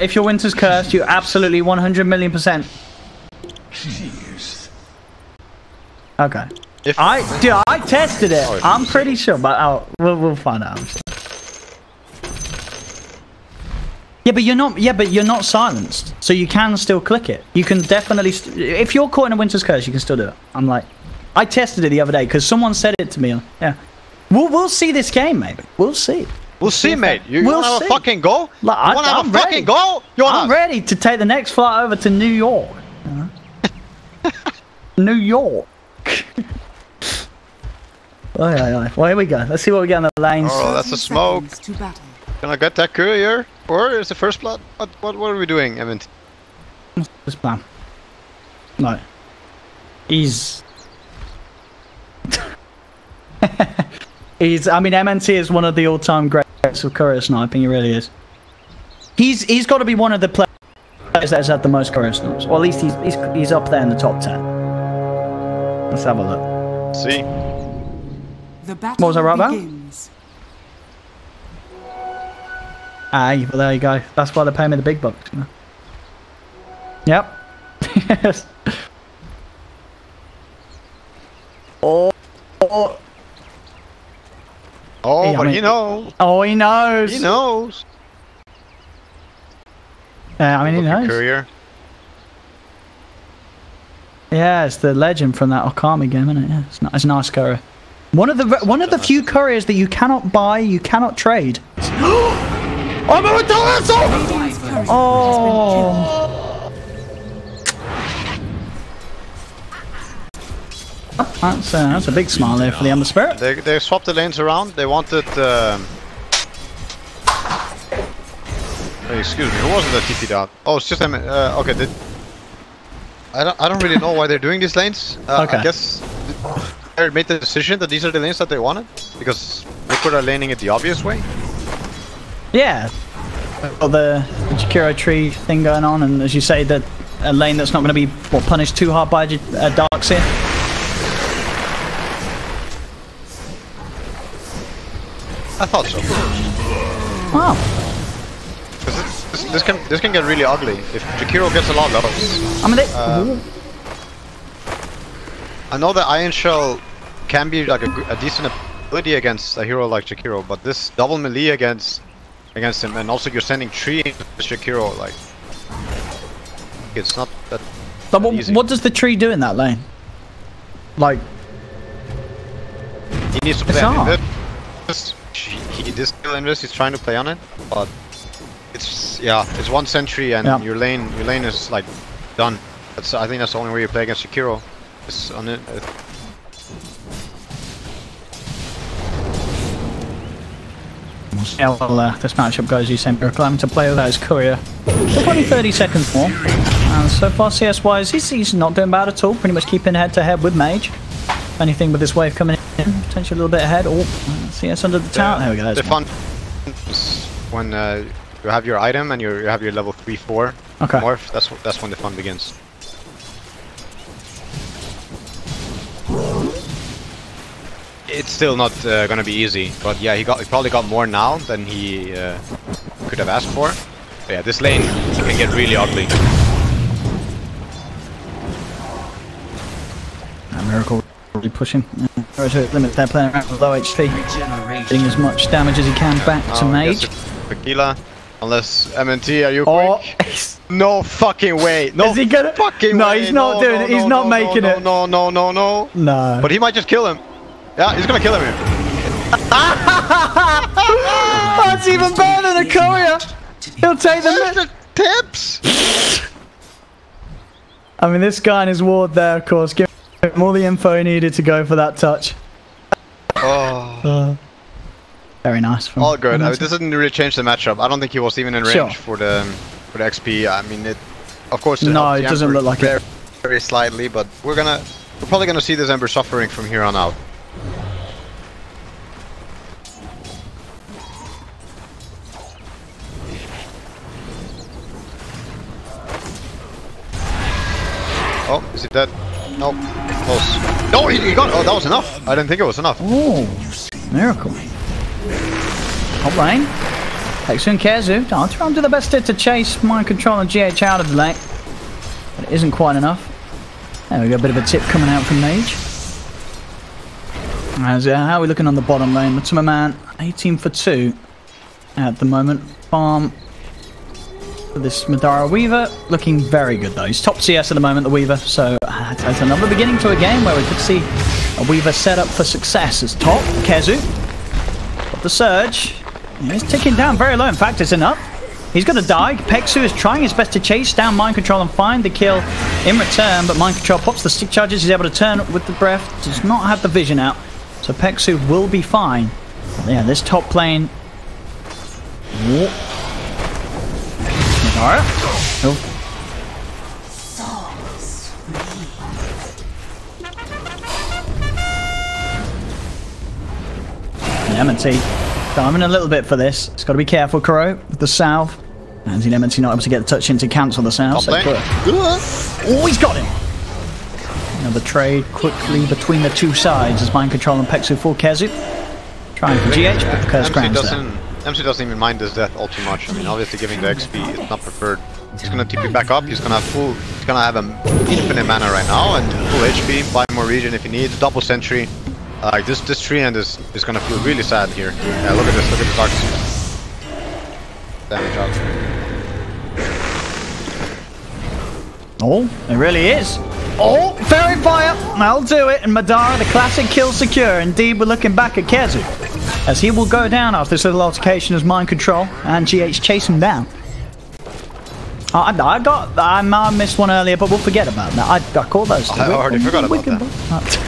If your winter's cursed, you absolutely 100,000,000%.
Jeez.
Okay.
If
I tested it.
Oh,
I'm pretty sure, but we'll find out. Yeah, but you're not silenced, so you can still click it. You can definitely, if you're caught in a winter's curse, you can still do it. I'm like, I tested it the other day because someone said it to me. Yeah, we'll see this game, maybe. We'll see.
We'll see, mate. You
We'll
wanna have
see.
a fucking go?
Like,
You wanna have a fucking go?
I'm ready to take the next flight over to New York. New York. Oh, yeah. Well, here we go. Let's see what we get on the lanes.
Oh, that's a smoke.
To battle.
Can I get that courier? Or is the first blood? What are we doing, Evan?
This plan. No. He's... I mean, MNT is one of the all-time greats of courier sniping. He really is. He's got to be one of the players that has had the most courier snipes. Or at least he's up there in the top 10. Let's have a look.
See?
The battle
What was I right about?
begins.
Aye, well there you go. That's why they pay me the big bucks, you know. Yep. Yes. Oh.
Oh,
Yeah, I
but
mean-
he knows.
Oh, he knows.
He knows.
Yeah, I mean, he
Look at
knows.
courier.
Yeah, it's the legend from that Okami game, isn't it? Yeah, it's a nice courier. One of the few couriers that you cannot buy, you cannot trade. I'm a dinosaur!
Radiant's courier
Oh. That's a big smile there for the Ember Spirit.
They swapped the lanes around. They wanted. Hey, excuse me. Who wasn't that TP'd out? Oh, it's just them. Okay. I don't really know why they're doing these lanes.
Okay.
I guess they made the decision that these are the lanes that they wanted because Liquid are laning it the obvious way.
Yeah. Got the Jakiro tree thing going on, and as you say, that a lane that's not going to be punished too hard by Darkseer.
I thought so.
Wow.
This can get really ugly if Jakiro gets a lot low.
I mean,
I know that Iron Shell can be like a decent ability against a hero like Jakiro, but this double melee against him, and also you're sending 3 into Jakiro, like it's not that easy.
what does the tree do in that lane? Like,
He needs to
It's
play on
hard.
it. This skill invis, he's trying to play on it, but it's one sentry and
Yeah.
your lane is like done. I think that's the only way you play against Jakiro. It's on it.
yeah, well, this matchup goes, you said, Miracle having to play without his courier. There's only 30 seconds more. And so far, CS-wise, he's not doing bad at all. Pretty much keeping head-to-head with Mage. Anything with this wave coming in, potentially a little bit ahead. Oh, CS under the tower. There we go.
The fun is when you have your item and you have your level 3-4
Okay.
morph. That's when the fun begins. It's still not gonna be easy, but yeah, he probably got more now than he could have asked for. But yeah, this lane can get really ugly.
Miracle really pushing. Try to limit their player around with low HP.
Regeneration.
Getting as much damage as he can back to
I guess
Mage.
it's Tequila. Unless MNT, are you
Oh,
quick? No fucking way. No
is he gonna?
fucking
No,
way.
he's not doing it. He's not making it.
No.
No.
But he might just kill him. Yeah, he's gonna kill him here.
That's even better than a courier. He'll take
Where's
the
tips?
I mean, this guy and his ward there, of course, give him all the info he needed to go for that touch.
Oh.
Very nice.
All good. This doesn't really change the matchup. I don't think he was even in range
Sure.
for the XP. I mean, of course.
No, it doesn't look like it.
Very slightly, but we're probably gonna see this Ember suffering from here on out. Oh, is he dead? Nope. Close. No, he got. Oh, that was enough. I didn't think it was enough.
Oh, miracle. Top lane. Pexu and Kezu. I'll try and do the best to chase Mind Control and GH out of the lane. But it isn't quite enough. There we go, a bit of a tip coming out from Mage. How are we looking on the bottom lane? Matuma Man, 18 for 2 at the moment. Farm for this Madara Weaver. Looking very good though. He's top CS at the moment, the Weaver. So that's another beginning to a game where we could see a Weaver set up for success as top. Kezu. Got the Surge. He's ticking down very low. In fact, it's enough. He's going to die. Pexu is trying his best to chase down Mind Control and find the kill in return, but Mind Control pops the stick charges. He's able to turn with the breath. Does not have the vision out, so Pexu will be fine. But yeah, this top lane. Alright. Oh. Nementi diving a little bit for this. It's got to be careful, Kuro, with the salve. And Nementi not able to get the touch in to cancel the salve. So oh, he's got him! Another trade quickly between the two sides as Mind Control and Pexu for Kezu. Trying for GH, but the curse grounds there.
MC doesn't even mind his death all too much. I mean, obviously giving the XP is not preferred. He's gonna TP back up. He's gonna have an infinite mana right now and full HP. Buy more regen if he needs. Double sentry. Like this tree end is gonna feel really sad here. Yeah, look at this. Look at the dark damage out.
Oh, it really is. Oh, Fairy Fire! That'll do it. And Madara, the classic kill secure. Indeed, we're looking back at Kezu, as he will go down after this little altercation as Mind Control and GH chase him down. I missed one earlier, but we'll forget about that. I caught those two.
I already forgot about that.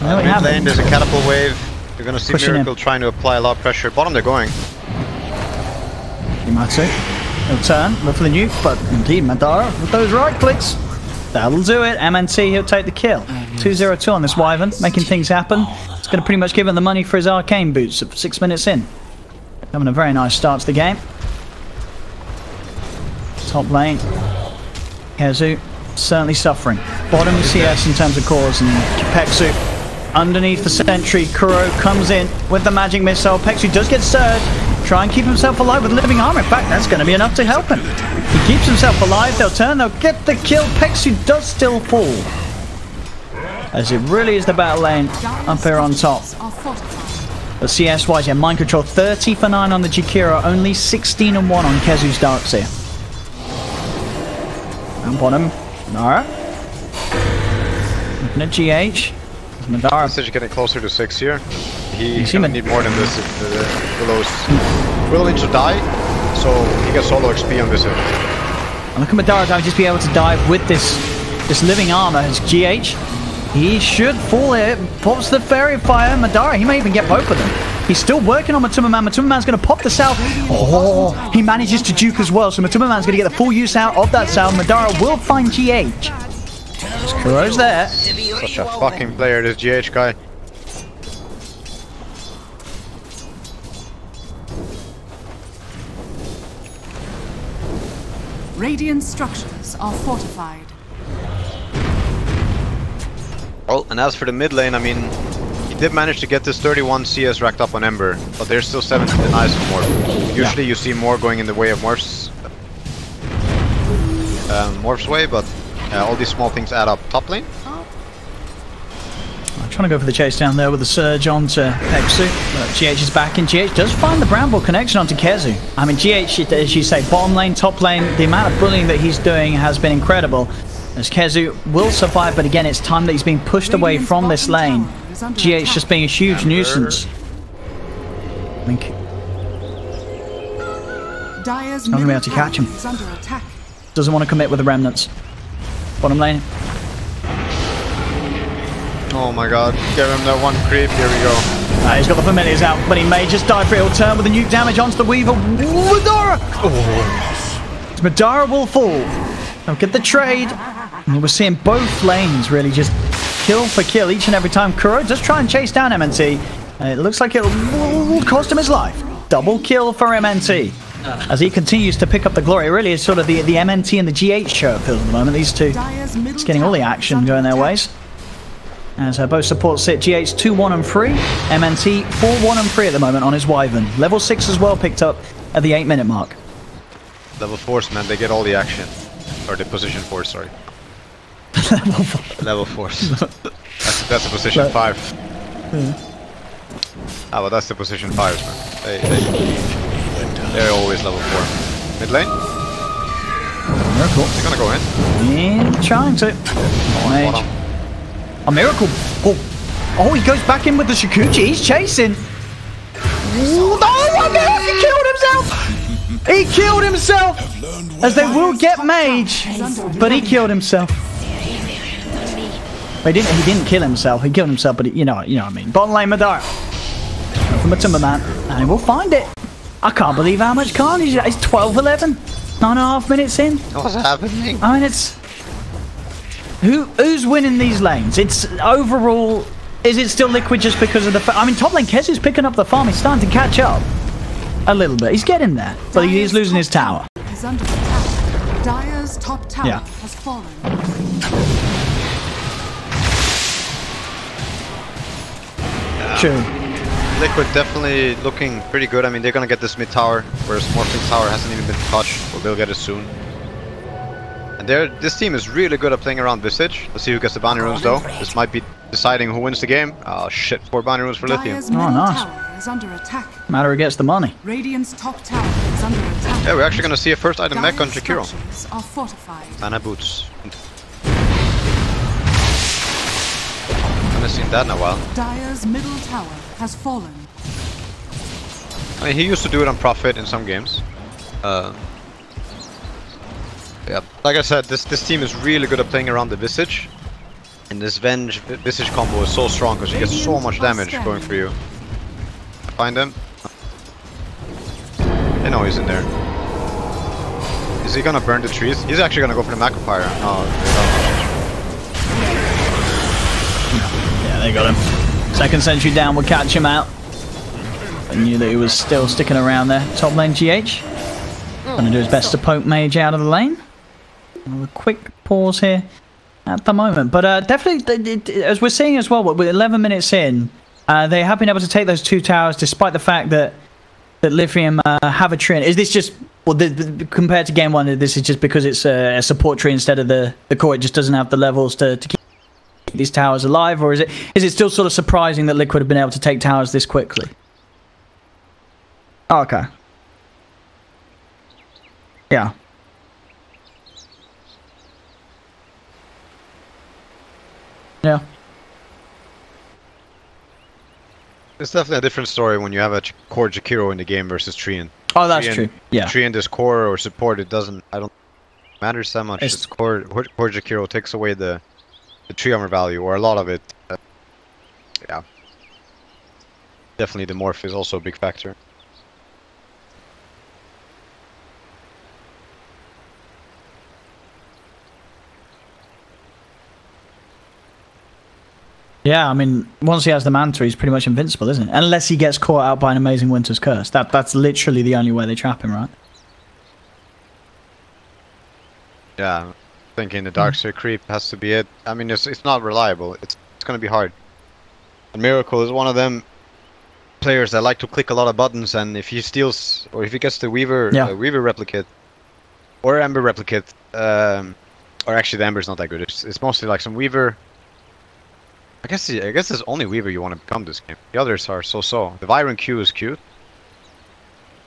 Mid lane, there's a catapult wave. You're gonna see Miracle trying to apply a lot of pressure. Bottom, they're going.
Imatsu. He'll turn, look for the nuke, but indeed Madara with those right clicks. That'll do it. MNT, he'll take the kill. 2-0-2 on this Wyvern, making things happen. It's going to pretty much give him the money for his arcane boots at 6 minutes in. Having a very nice start to the game. Top lane. Kezu certainly suffering. Bottom CS in terms of cores, and Pexu underneath the sentry. Kuro comes in with the magic missile. Pexu does get surged. Try and keep himself alive with living armor. In fact, that's going to be enough to help him. He keeps himself alive. They'll turn. They'll get the kill. Pexu does still fall, as it really is the battle lane up here on top. But CS-wise, yeah, Mind Control 30 for 9 on the Jakiro. Only 16 and 1 on Kezu's Darkseer. And bottom, Nara. Looking at GH. Madara.
This is getting closer to 6 here. He's gonna need more than this if the Willow needs to die, so he gets solo XP on this edge.
And look at Madara just be able to dive with this living armor as GH. He should fall here. Pops the Fairy Fire. Madara, he may even get both of them. He's still working on Matuma Man. Matuma Man's going to pop the salve. Oh, he manages to juke as well, so Matuma Man's going to get the full use out of that salve. Madara will find GH. Kuro's there.
Such a fucking player, this GH guy.
Radiant structures are fortified.
Well, and as for the mid lane, I mean, he did manage to get this 31 CS racked up on Ember, but there's still 7 denies of Morph. Usually you see more going in the way of Morph's way, but all these small things add up. Top lane?
I'm trying to go for the chase down there with the surge onto Pexu. GH is back, and GH does find the Bramble connection onto Kezu. I mean, GH, as you say, bottom lane, top lane, the amount of bullying that he's doing has been incredible. As Kezu will survive, but again, it's time that he's being pushed away from this lane. GH just being a huge nuisance. I think
Dire's
Not gonna be
middle
able to catch him.
tower is under attack.
Doesn't want to commit with the remnants. Bottom lane.
Oh my god. Give him that one creep. Here we go.
He's got the familiars out, but he may just die for it. He'll turn with the nuke damage onto the Weaver. Madara! Oh. Madara will fall. They'll get the trade. And we're seeing both lanes really just kill for kill each and every time. Kuro does try and chase down MNT. It looks like it will cost him his life. Double kill for MNT. As he continues to pick up the glory. It really is sort of the MNT and the GH show it feels at the moment. These two just getting all the action going their ways. As both supports sit, GH 2-1 and 3, MNT 4-1 and 3 at the moment on his Wyvern. Level 6 as well picked up at the 8-minute mark.
Level 4s, man, they get all the action. Or the position 4, sorry. Level 4s. That's a position 5.
Yeah.
Ah, well, that's the position 5s, man. They're always level 4. Mid lane?
Miracle.
They're gonna go in.
Yeah, trying to.
Bottom.
A miracle. Oh, he goes back in with the Shikuchi. He's chasing. Oh my god, he killed himself! He killed himself! As they will get Mage, but he killed himself. He didn't kill himself. He killed himself, but you know what I mean. Bottom lane Madara. From a Timberman. And we'll find it. I can't believe how much carnage. It's 12-11. 9.5 minutes in.
What's happening?
I mean, it's... Who's winning these lanes? It's overall... Is it still Liquid just because of the... I mean, top lane Kez is picking up the farm. He's starting to catch up. A little bit. He's getting there. But he is losing his tower.
Is under attack. Dire's top tower
Yeah.
has fallen.
True.
Liquid definitely looking pretty good. I mean, they're gonna get this mid tower, whereas Morphing's tower hasn't even been touched. Well, they'll get it soon. And this team is really good at playing around Visage. Let's see who gets the bounty runes though. This might be deciding who wins the game. Oh shit, 4 bounty runes for Lithium.
Dire's
Oh,
middle
nice.
tower is under attack.
Matter who gets the money.
Radiant's top tower is under attack.
Yeah, we're actually gonna see a first item mech on
Dire's
Jakiro.
structures are fortified.
Anna boots. Haven't seen that in a while.
Dire's middle tower has fallen.
I mean, he used to do it on Prophet in some games. Yeah, like I said, this team is really good at playing around the Visage. And this Visage combo is so strong because you get so much damage going for you. Find him. They know he's in there. Is he gonna burn the trees? He's actually gonna go for the Macropyre. No,
Yeah, they got him. Second sentry down will catch him out. I knew that he was still sticking around there. Top lane GH. Gonna do his best to poke Mage out of the lane. A quick pause here at the moment. But definitely, as we're seeing as well, with 11 minutes in, they have been able to take those 2 towers despite the fact that Lithium have a tree. Is this just, well, compared to game 1, this is just because it's a support tree instead of the core? It just doesn't have the levels to keep these towers alive? Or is it still sort of surprising that Liquid have been able to take towers this quickly? Oh, okay. Yeah. Yeah.
it's definitely a different story when you have a core Jakiro in the game versus Treant.
Oh, that's true. Yeah.
Treant is core or support. It doesn't. I don't matter so much. It's core Jakiro takes away the tree armor value or a lot of it. Yeah. Definitely the morph is also a big factor.
Yeah, I mean, once he has the Manta, he's pretty much invincible, isn't it? Unless he gets caught out by an amazing Winter's Curse. That's literally the only way they trap him, right?
Yeah, thinking the Darkseer creep has to be it. I mean, it's not reliable. It's gonna be hard. And Miracle is one of them players that like to click a lot of buttons, and if he steals or if he gets the Weaver Weaver replicate or Ember replicate, or actually the Ember's not that good. It's mostly like some Weaver. I guess there's only Weaver you want to become this game. The others are so-so. The Viren Q is cute.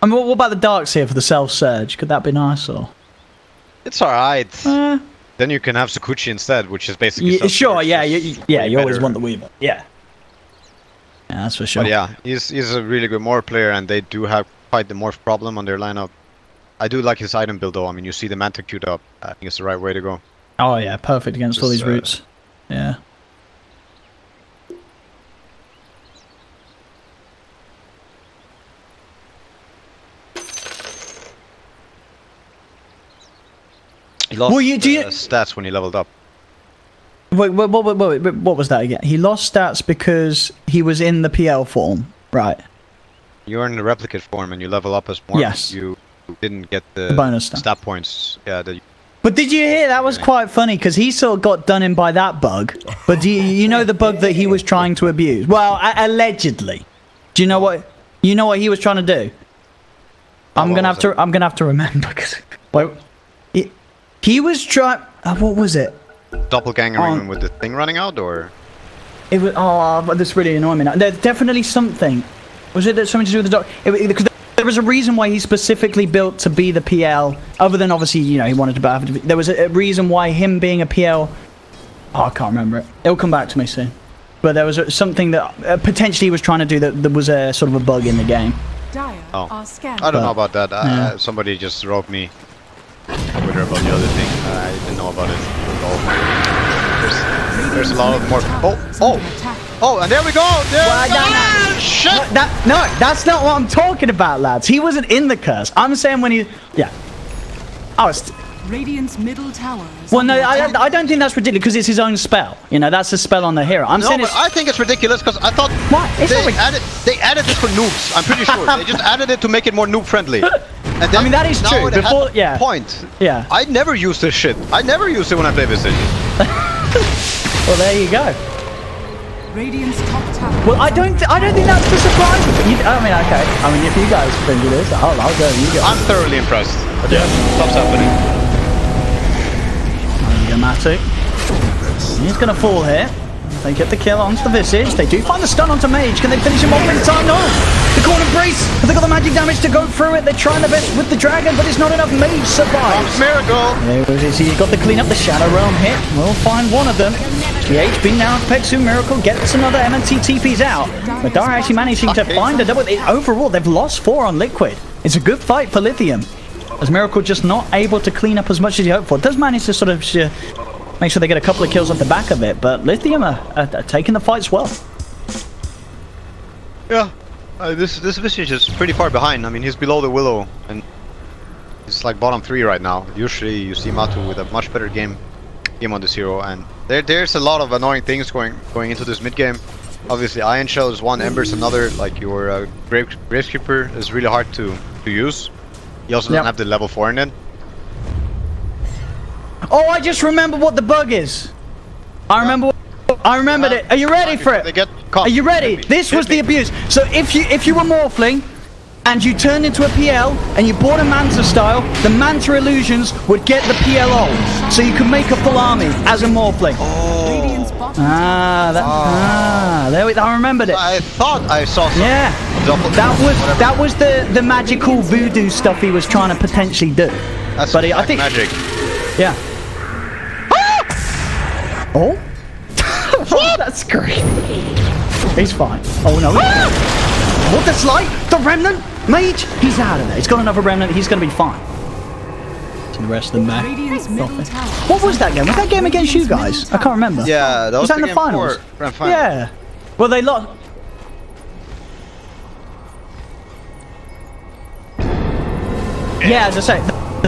I mean, what about the Darkseer for the self-surge? Could that be nice, or...?
It's alright. Then you can have Sakuchi instead, which is basically...
Sure, yeah, you always want the Weaver. Yeah. Yeah, that's for sure.
But yeah, he's a really good morph player, and they do have quite the morph problem on their lineup. I do like his item build though. I mean, you see the Manta queued up. I think it's the right way to go.
Oh yeah, perfect against all
Just,
these roots. Yeah.
He lost
Well, you- do you-
stats when he leveled up.
Wait, what was that again? He lost stats because he was in the PL form, right?
You're in the replicate form and you level up as more.
Yes.
You didn't get the
bonus stat.
stat points. Yeah.
But did you hear that was quite funny because he sort of got done in by that bug. But do you know the bug that he was trying to abuse? Well, allegedly. Do you know what he was trying to do? I'm gonna have to remember because he was trying. What was it?
Doppelganger with the thing running out, or
It was. Oh, this really annoyed me now. There's definitely something. Was it something to do with the because there was a reason why he specifically built to be the PL, other than obviously, you know, he wanted to have. There was a reason why him being a PL. Oh, I can't remember it. It'll come back to me soon. But there was something that potentially he was trying to do that was a sort of a bug in the game.
Dire are scanning.
I don't know about that. Somebody just wrote me with her about the other thing. I didn't know about it at all. There's a lot of more. Oh, and there we go. There we go. Shit.
No, that's not what I'm talking about, lads. He wasn't in the curse. I'm saying when he. Yeah. Oh, it's.
Radiant's middle tower.
Well, no, I don't think that's ridiculous because it's his own spell. You know, that's a spell on the hero. I'm saying
but I think it's ridiculous because I thought they added this for noobs. I'm pretty sure they just added it to make it more noob friendly. And then,
I mean, that is true. Before, yeah.
Point.
Yeah.
I never use this shit. I never use it when I play Visage.
Well, there you go.
Radiant's top tower.
Well, I don't think that's the surprise. I mean, okay. I mean, if you guys think it is, I'll go. You go.
I'm thoroughly impressed. But yeah, stuff's happening.
Matic. He's gonna fall here. They get the kill onto the Visage. They do find the stun onto Mage. Can they finish him off in time? No! The corner brace! Have they got the magic damage to go through it? They're trying their best with the dragon, but it's not enough. Mage survives.
Miracle!
There it is. He's got to clean up the Shadow Realm hit. We'll find one of them. The HP now to Pexu. Miracle gets another MNT TP's out. But Dara actually managing to find a double. Overall, they've lost 4 on Liquid. It's a good fight for Lithium. As Miracle just not able to clean up as much as he hoped for. It does manage to sort of make sure they get a couple of kills off the back of it, but Lithium are taking the fights well.
Yeah, this Visage is pretty far behind. I mean, he's below the Willow, and it's like bottom 3 right now. Usually you see Matu with a much better game on this hero, and there's a lot of annoying things going into this mid game. Obviously, Iron Shell is one, Ember's another. Like your Gravekeeper is really hard to use. He also doesn't have the level 4 in it. Oh,
I just remember what the bug is. I remembered it. Are you ready for it?
They get caught.
Are you ready? This was the abuse. So if you were Morphling and you turned into a PL and you bought a Manta style, the Manta illusions would get the PL ult. So you could make a full army as a Morphling. I remembered it.
I thought I saw something.
Yeah, that was the magical voodoo stuff he was trying to potentially do.
That's
but I think
magic.
Yeah. Oh, that's great. He's fine. Oh no. What the slight? The remnant mage? He's out of there. He's got another remnant. He's gonna be fine. The rest of them back. What was that game? Was that game against you guys? I can't remember.
Yeah, that was
that in the finals?
Grand final.
Yeah. Well, they lost. Yeah, as I say,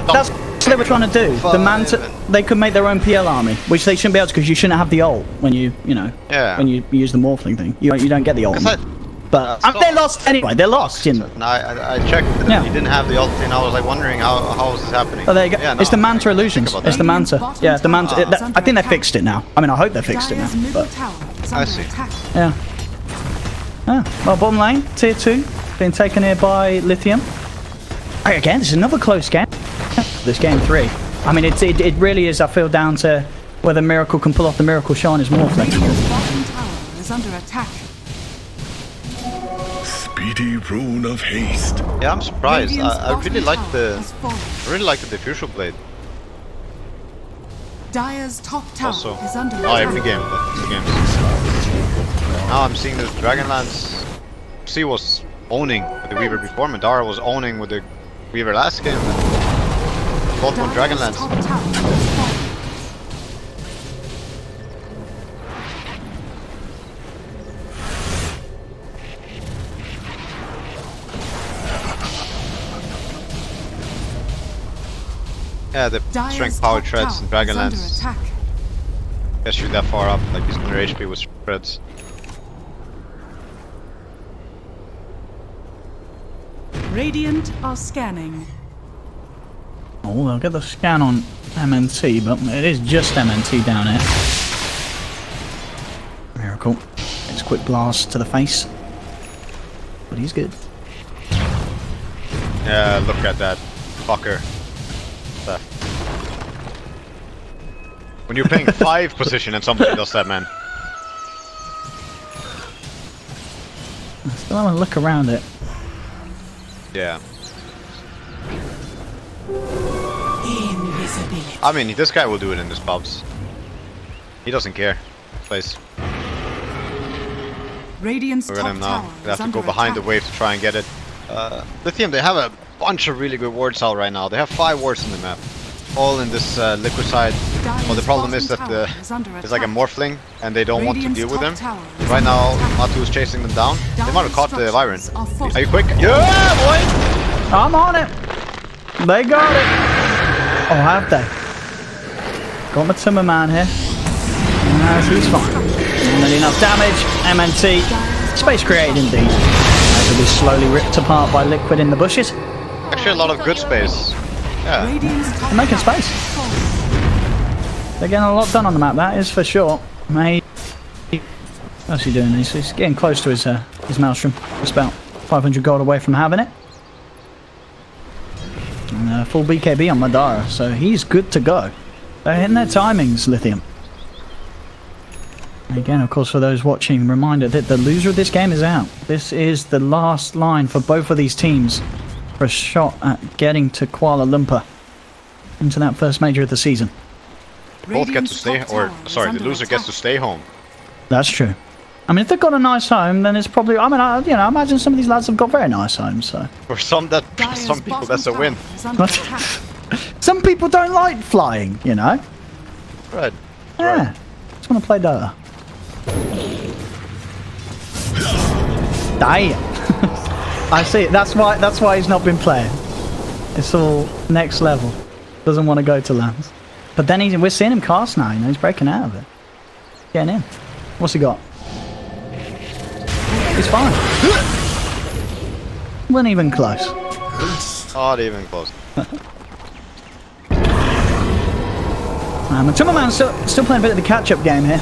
that's what they were trying to do. The Manta, they could make their own PL army, which they shouldn't be able to because you shouldn't have the ult when you when you use the Morphling thing. You don't get the ult. But they lost anyway. They lost. You know.
I checked. He didn't have the ult, and I was like wondering how is this happening.
Oh, there you go. Yeah, it's the Manta illusions. It's the Manta. Yeah, the Manta. I think they fixed it now. I mean, I hope they fixed it now. But
I see.
Yeah. Well, bottom lane, tier 2, being taken here by Lithium. Again, this is another close game. This game 3. I mean, it really is. I feel down to whether Miracle can pull off the Miracle Shine is more flexible.
Bottom tower is under attack.
Speedy rune of haste.
Yeah, I'm surprised. I really like the diffusion blade.
Dire's top tower
Also,
is under
not
attack.
every game, but two games. Now I'm seeing the Dragonlance. C was owning with the Weaver before. Madara was owning with the Weaver last game. both on Dragonlance.
Top tower has fallen.
Yeah, the
Dire's
strength power
top
treads and
tower is under
Dragonlance.
attack.
Can't shoot that far up, like he's under HP with spreads.
Radiant are scanning.
Oh, they'll get the scan on MNT, but it is just MNT down here. Miracle. It's a quick blast to the face. But he's good.
Yeah, look at that fucker. When you're playing 5 position and somebody does that, man.
I still want to look around it.
Yeah.
Invisibility.
I mean, this guy will do it in his pubs. He doesn't care. Plays.
Radiant's
Look at
top
him now.
tower
They have
is
to
under
go behind the
attack.
wave to try and get it. Lithium, they have a bunch of really good wards out right now. They have 5 wards in the map. All in this liquid side. Well, the problem is that it's like a morphling and they don't want to deal with them. Right now, Matu is chasing them down. They might have caught the Vyron. Are you quick? Yeah, boy!
I'm on it! They got it! Oh, have they? Got my Timmerman here. He's fine. Not enough damage. MNT. Space created indeed. As it was slowly ripped apart by Liquid in the bushes.
Actually, a lot of good space. Yeah.
They're making space. They're getting a lot done on the map, that is for sure. What's he doing? He's getting close to his Maelstrom. Just about 500 gold away from having it. And full BKB on Madara, so he's good to go. They're hitting their timings, Lithium. And again, of course, for those watching, reminder that the loser of this game is out. This is the last line for both of these teams for a shot at getting to Kuala Lumpur into that first major of the season.
Both get to stay, or sorry, the loser gets to stay home.
That's true. I mean, if they've got a nice home, then it's probably. I mean, I imagine some of these lads have got very nice homes. So
For some people, that's a win.
some people don't like flying, you know.
Right.
Yeah, just want to play Dota. Damn. I see. That's why he's not been playing. It's all next level. Doesn't want to go to lands. But then we're seeing him cast now. You know, he's breaking out of it. Getting in. What's he got? He's fine. Wasn't even close.
Not even close.
Timmerman's still playing a bit of the catch-up game here,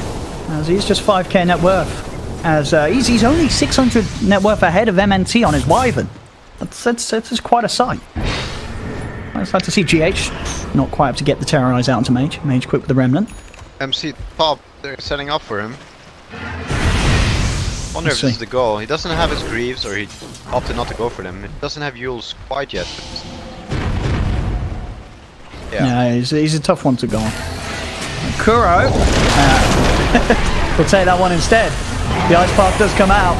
as he's just 5k net worth. As he's only 600 net worth ahead of MNT on his Wyvern. That's quite a sight. I'd like to see GH not quite up to get the Terrorize out onto Mage. Mage quick with the Remnant.
MC top, they're setting up for him. Wonder if this is the goal. He doesn't have his Greaves, or he opted not to go for them. He doesn't have Yules quite yet.
Yeah, he's a tough one to go on. Kuro will take that one instead. The Ice Path does come out.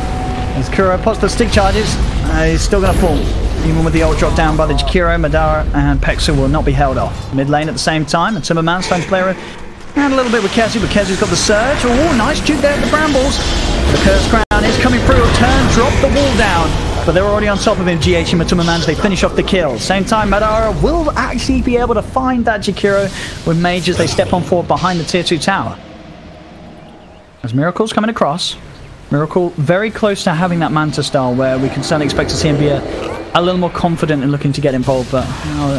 As Kuro pots the stick charges, he's still going to fall. Even with the ult drop down by the Jakiro, Madara and Pexu will not be held off. Mid lane at the same time, and Timmerman's starting to play around a little bit with Kezu, but Kezu's got the surge. Oh, nice juke there with the Brambles. The Curse Crown is coming through. Turn, drop the wall down. But they're already on top of him, GH and Timmerman. They finish off the kill. Same time, Madara will actually be able to find that Jakiro with Mage as they step on forward behind the tier 2 tower. As Miracle's coming across. Miracle very close to having that Manta style where we can certainly expect to see him be a little more confident in looking to get involved, but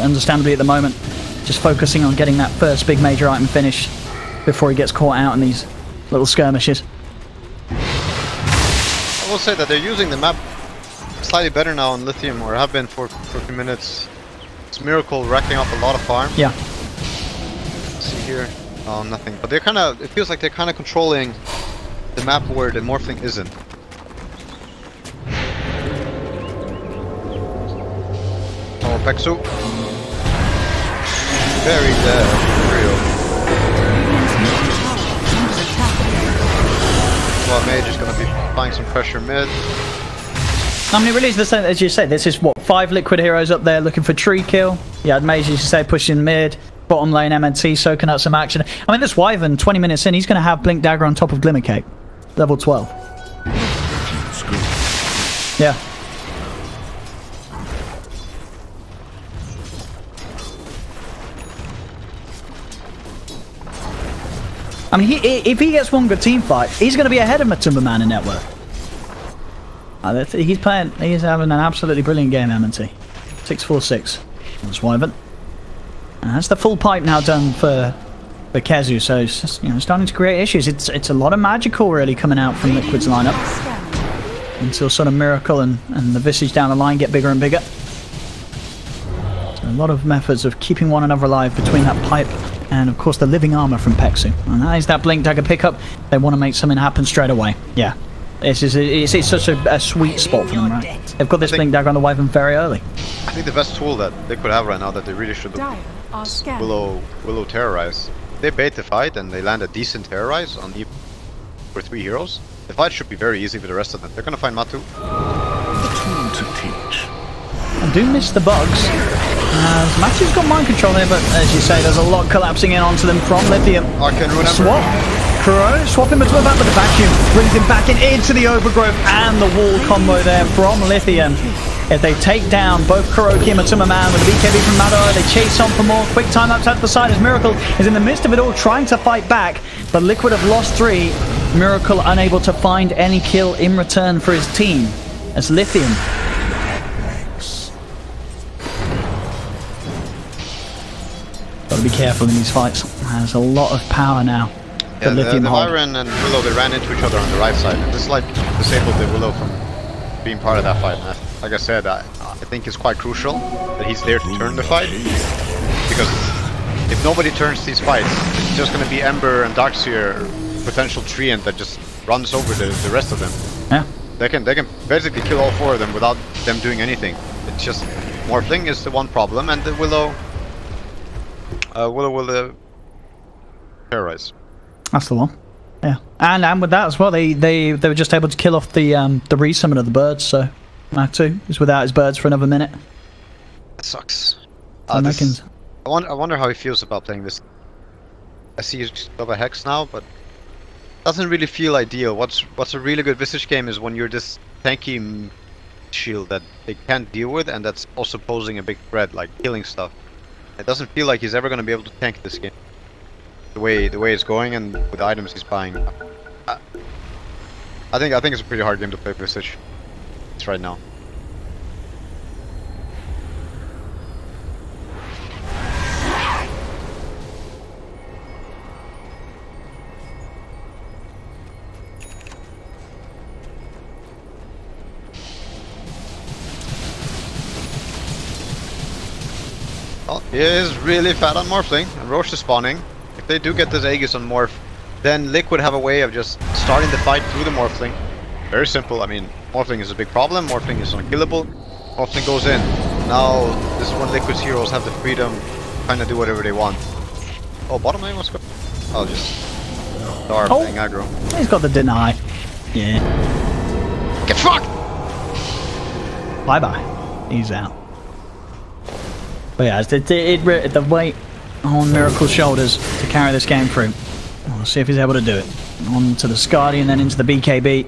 understandably at the moment just focusing on getting that first big major item finished before he gets caught out in these little skirmishes.
I will say that they're using the map slightly better now on Lithium, or have been for a few minutes. It's Miracle racking up a lot of farm.
Yeah.
Let's see here. Oh, nothing. But they're kind of, it feels like they're kind of controlling the map where the Morphling isn't. Oh, Pexu. Very dead. Real. Well, Mage is going to be applying some pressure mid.
I mean, it really is the same, as you say, this is what, 5 liquid heroes up there looking for tree kill. You had Mage, as you say, pushing mid. Bottom lane, MNT soaking up some action. I mean, this Wyvern, 20 minutes in, he's going to have Blink Dagger on top of Glimmer Cape. Level 12. Yeah. I mean, if he gets one good team fight, he's going to be ahead of Matumba Man in net worth. He's having an absolutely brilliant game, MNT. 6-4-6. That's Wyvern. And that's the full pipe now done for Kezu, so it's just, you know, starting to create issues. It's a lot of magical really coming out from Liquid's lineup until sort of Miracle and the Visage down the line get bigger and bigger. So a lot of methods of keeping one another alive between that pipe and of course the living armor from Pexu. And that is that Blink Dagger pickup. They want to make something happen straight away. Yeah. It's such a sweet spot for them, right? They've got this Blink Dagger on the Wyvern very early.
I think the best tool that Liquid have right now that they really should Willow Terrorize. They bait the fight and they land a decent Terrorize on the for 3 heroes. The fight should be very easy for the rest of them. They're gonna find Matu.
The tool to teach.
I do miss the bugs. Matu's got mind control here, but as you say, there's a lot collapsing in onto them from Lithium.
I can remember.
Swap. Kuro swapping between back with the vacuum, brings him back into the overgrowth and the wall combo there from Lithium. If they take down both Kuroki and Matumba Man with the BKB from Madara, they chase on for more. Quick time up to the side as Miracle is in the midst of it all, trying to fight back, but Liquid have lost 3. Miracle unable to find any kill in return for his team as Lithium. Gotta be careful in these fights. There's a lot of power now.
Yeah, the Wyvern and Willow, they ran into each other on the right side, and this like disabled the Willow from being part of that fight. And like I said, I think it's quite crucial that he's there to turn the fight, because if nobody turns these fights, it's just going to be Ember and Darkseer, potential Treant that just runs over the rest of them.
Yeah,
they can basically kill all 4 of them without them doing anything. It's just Morphling is the one problem, and the Willow will terrorize.
That's the one. Yeah, and with that as well, they were just able to kill off the resummon of the birds. So Matu is without his birds for another minute.
That sucks.
I
wonder how he feels about playing this. I see he's got a Hex now, but doesn't really feel ideal. What's a really good Visage game is when you're this tanky shield that they can't deal with, and that's also posing a big threat, like killing stuff. It doesn't feel like he's ever going to be able to tank this game. The way it's going and with the items he's buying, I think it's a pretty hard game to play Visage. It's right now. Well, he is really fat on Morphling, and Roche is spawning. If they do get this Aegis on Morph, then Liquid have a way of just starting the fight through the Morphling. Very simple. I mean, Morphling is a big problem. Morphling is unkillable. Morphling goes in. Now, this is when Liquid's heroes have the freedom to kind of do whatever they want. Oh, bottom lane was good. I'll just start playing aggro.
He's got the deny. Yeah.
Get fucked!
Bye bye. He's out. But yeah, the weight on Miracle's shoulders to carry this game through. We'll see if he's able to do it. On to the Skadi and then into the BKB.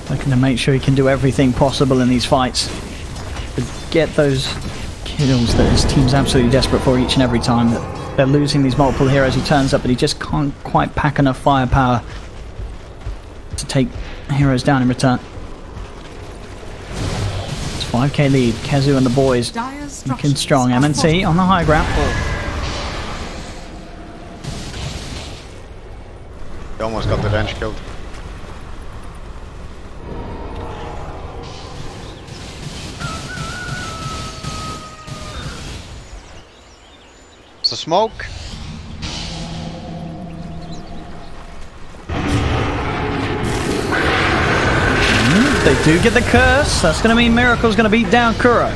Looking to make sure he can do everything possible in these fights to get those kills that his team's absolutely desperate for each and every time. That they're losing these multiple heroes. He turns up, but he just can't quite pack enough firepower to take heroes down in return. It's 5k lead. Kezu and the boys looking strong. MNT on the high ground.
He almost got the bench killed. It's a smoke.
They do get the curse. That's going to mean Miracle's going to beat down Kuro.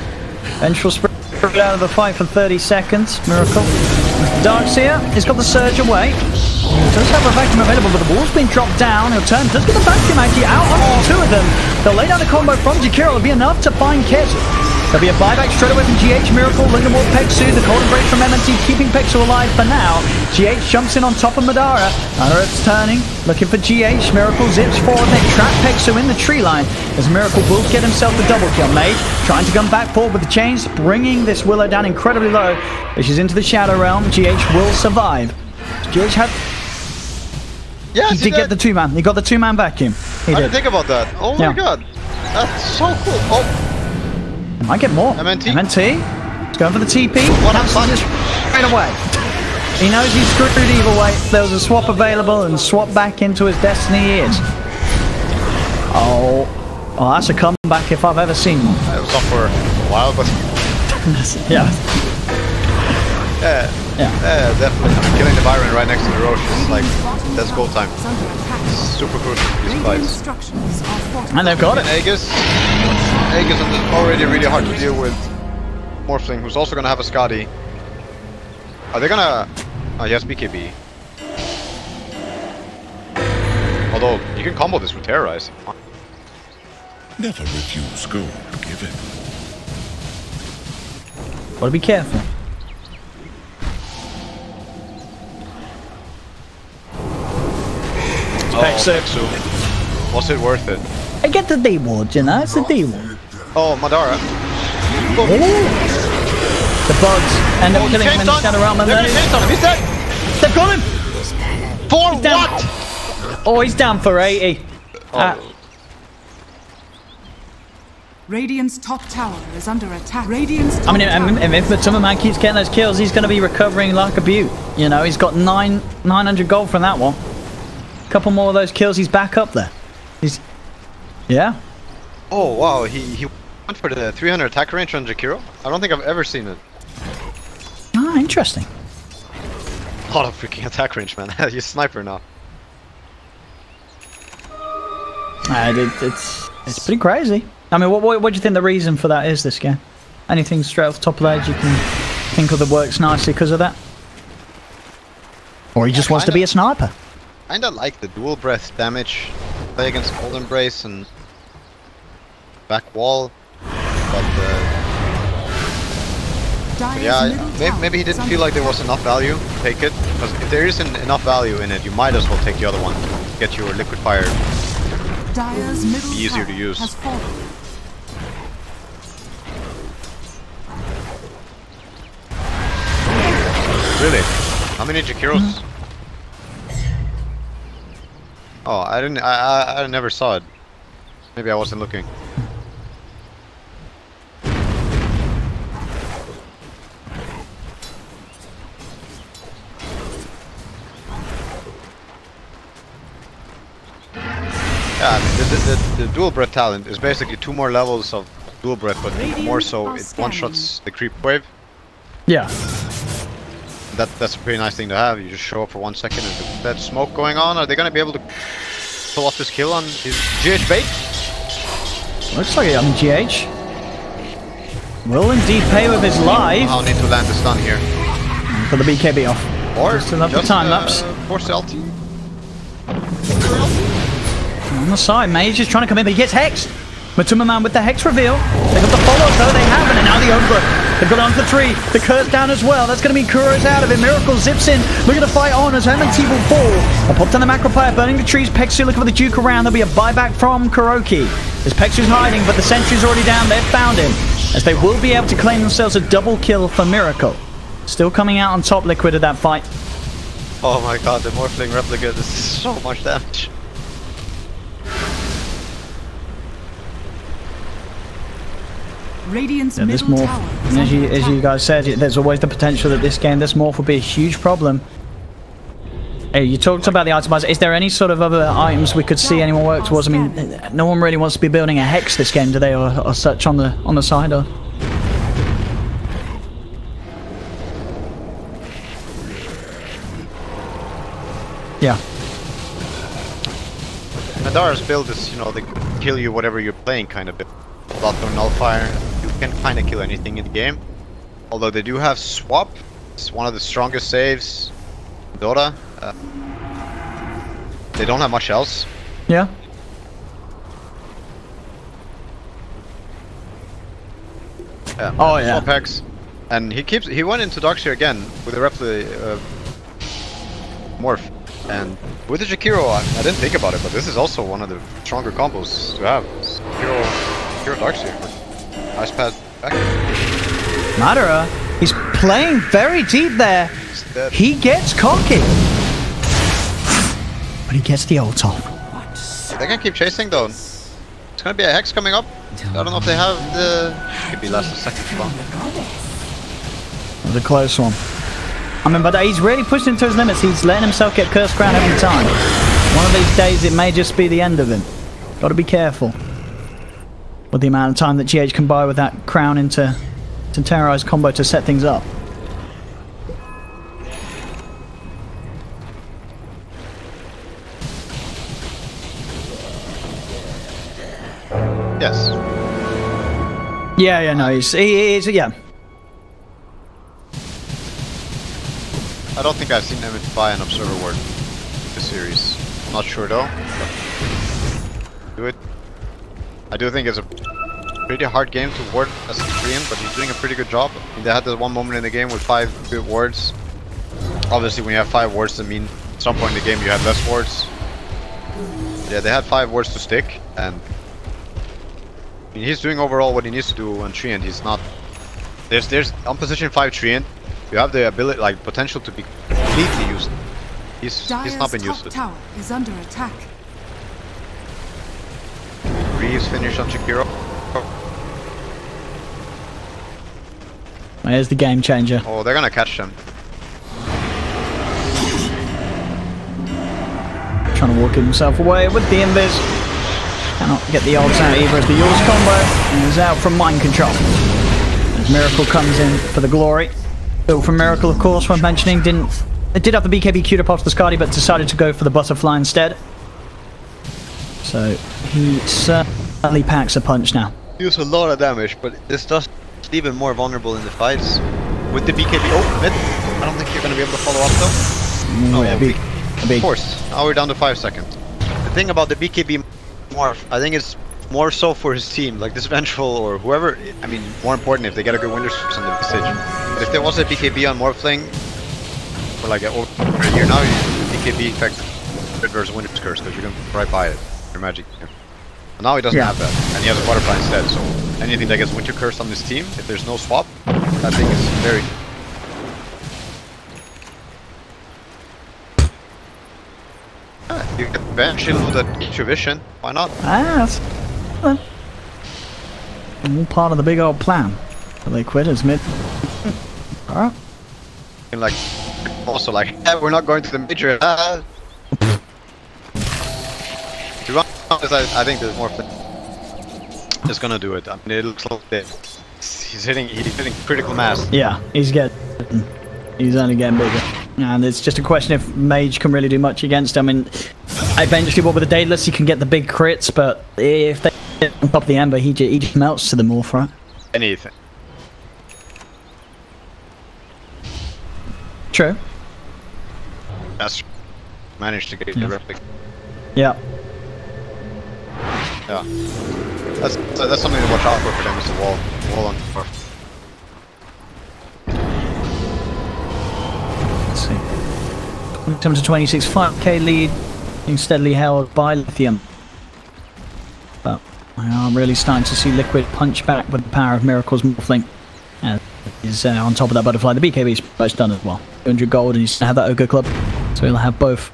Vengeful Spirit out of the fight for 30 seconds. Miracle. Darkseer has got the surge away. Does have a vacuum available, but the wall's been dropped down. He'll turn, does get the vacuum actually out on two of them. They'll lay down a combo from Jakiro. It'll be enough to find Kit. There'll be a buyback straight away from GH, Miracle, Lindenwald, Pexu, the cold embrace from MNT, keeping Pexu alive for now. GH jumps in on top of Madara. Madara's turning, looking for GH, Miracle zips forward, they trap Pexu in the tree line, as Miracle will get himself the double kill. Mage trying to come back forward with the chains, bringing this Willow down incredibly low, but she's into the Shadow Realm. GH will survive. GH had...
Yes,
he did get the two-man. He got the two-man vacuum. He
I
did.
didn't think about that. Oh my god. That's so cool. Oh.
Might get more.
MNT.
MNT. He's going for the TP.
What a
Cancels
punch.
it straight away. He knows he's screwed either way. There was a swap available, and swap back into his destiny he is. Oh, that's a comeback if I've ever seen one.
It was up for a while, but
Yeah.
yeah, definitely. I mean, killing the Byron right next to the Roche is like, that's goal time. Super crucial for these fights.
And they've got it.
Aegis is already really hard to deal with. Morphling, who's also gonna have a Scotty. Are they gonna... Oh, he has BKB. Although, you can combo this with Terrorize.
Never refuse gold given.
Gotta be careful.
Pexu. Was it worth it?
I get the D ward, you know, it's the D ward.
Oh, Madara.
The bugs end up killing him in the Shadow Realm, and then
He's dead!
they've got him!
For
down.
what?
Oh, he's down for 80.
Radiant's top tower is under attack. Radiant's top
I mean,
tower.
if the Tumma Man keeps getting those kills, he's going to be recovering like a beaut. You know, he's got 900 gold from that one. A couple more of those kills, he's back up there. He's... Yeah.
Oh, wow. He went for the 300 attack range on Jakiro. I don't think I've ever seen it.
Ah, interesting.
A lot of freaking attack range, man. He's sniper now.
It's pretty crazy. I mean, what do you think the reason for that is this game? Anything straight off the top of the head you can think of that works nicely because of that? Or he just wants to be a sniper?
Kinda like the dual breath damage, play against Cold Embrace and back wall, but yeah, maybe he didn't feel like there was enough value to take it, because if there isn't enough value in it, you might as well take the other one, get your liquid fire be easier to use. Really? How many Jakiros? Oh, I never saw it. Maybe I wasn't looking. Yeah, I mean, the dual breath talent is basically 2 more levels of dual breath, but more so it one-shots the creep wave.
Yeah.
That's a pretty nice thing to have. You just show up for 1 second and with that smoke going on, are they going to be able to pull off this kill on his GH bait?
Looks like it on GH. Will indeed pay with his life.
I'll need to land the stun here.
For the BKB off.
Or
just another time lapse.
Force ult.
On the side, Mage is trying to come in, but he gets hexed. Matuma Man with the hex reveal. They got the follow, though they haven't, and now the Ogbra. They've got on for 3. The curse down as well. That's going to be Kuro's out of it. Miracle zips in. Looking to fight on as MNT will fall. They'll pop down the macro player, burning the trees. Pexu looking for the Duke around. There'll be a buyback from Kuroki. As Pexu's hiding, but the sentry's already down. They've found him. As they will be able to claim themselves a double kill for Miracle. Still coming out on top, Liquid, of that fight.
Oh my god, the Morphling replica, this is so much damage.
Radiant's
Yeah, this
middle
morph,
tower
and as you guys said, there's always the potential that this game, this morph will be a huge problem. Hey, you talked about the itemizer. Is there any sort of other items we could see anyone work towards? I mean, no one really wants to be building a hex this game, do they, or such on the side? Or yeah.
Madara's build is, you know, they kill you whatever you're playing kind of build. Bloodthorn Nullfire, you can kind of kill anything in the game. Although they do have Swap, it's one of the strongest saves in Dota. They don't have much else.
Yeah.
Yeah.
Oh yeah.
Swap hex. And he went into Darkseer again with a replicate morph. And with the Jakiro, I didn't think about it, but this is also one of the stronger combos to have. Jakiro Darkseer. Ice pad back.
Madara, he's playing very deep there. He gets cocky. But he gets the ult off.
They can keep chasing though. It's gonna be a hex coming up. I don't know if they have the... Could be last a second long.
It was a close one. I mean, but he's really pushed him to his limits. He's letting himself get cursed crown every time. One of these days, it may just be the end of him. Got to be careful with the amount of time that GH can buy with that crown into terrorize combo to set things up.
Yes.
Yeah, no, he's yeah.
I don't think I've seen him buy an Observer Ward this series. I'm not sure though. Do it. I do think it's a pretty hard game to ward as a Korean, but he's doing a pretty good job. I mean, they had this one moment in the game with 5 good wards. Obviously, when you have 5 wards, that means at some point in the game you had less wards. Yeah, they had 5 wards to stick, and I mean, he's doing overall what he needs to do on Treant. He's not. There's on position 5 Treant. You have the ability, like potential, to be completely used. He's not been used.
Dyer's top tower is under attack.
Reeves finish on Jakiro.
There's the game changer.
Oh, they're gonna catch them.
Trying to walk himself away with the invis. Cannot get the odds out either as the Yours combo. And he's out from mind control. As Miracle comes in for the glory. Built from Miracle, of course, worth mentioning. It did have the BKB queued up off the Skadi, but decided to go for the Butterfly instead. So he certainly packs a punch now.
Deals a lot of damage, but this does even more vulnerable in the fights. With the BKB, oh, mid. I don't think you're gonna be able to follow up though.
Oh yeah, big.
Of course. Now we're down to 5 seconds. The thing about the BKB morph, I think it's more so for his team, like this Vengeful or whoever. I mean, more important if they get a good winter source on the stage. But if there was a BKB on Morphling for like over a year now, you use the BKB effect versus Winter's Curse because you can right by it. Your magic. And now he doesn't have that, and he has a Butterfly instead. So anything that gets Winter Curse on this team, if there's no swap, that thing is very. You get Venge Shield that gives you vision. Why not?
That's all part of the big old plan. But they quit as mid. Alright.
And like, also like, hey, we're not going to the major. To be honest, I think there's more. Is gonna do it. I mean, it looks like he's hitting critical mass.
Yeah, he's only getting bigger. And it's just a question if Mage can really do much against him. I mean, eventually, with the Daedalus, he can get the big crits, but if they get on top of the Ember, he just melts to them all for it.
Anything.
True.
That's managed to get the replic.
Yeah.
Yeah. That's something to watch out for them is the wall on top.
Let's see. In terms of 26, 5k lead, being steadily held by Lithium. But I am really starting to see Liquid punch back with the power of Miracle's Morphling. And he's on top of that Butterfly. The BKB is both done as well. 200 gold, and he's going to have that Ogre Club. So he'll have both.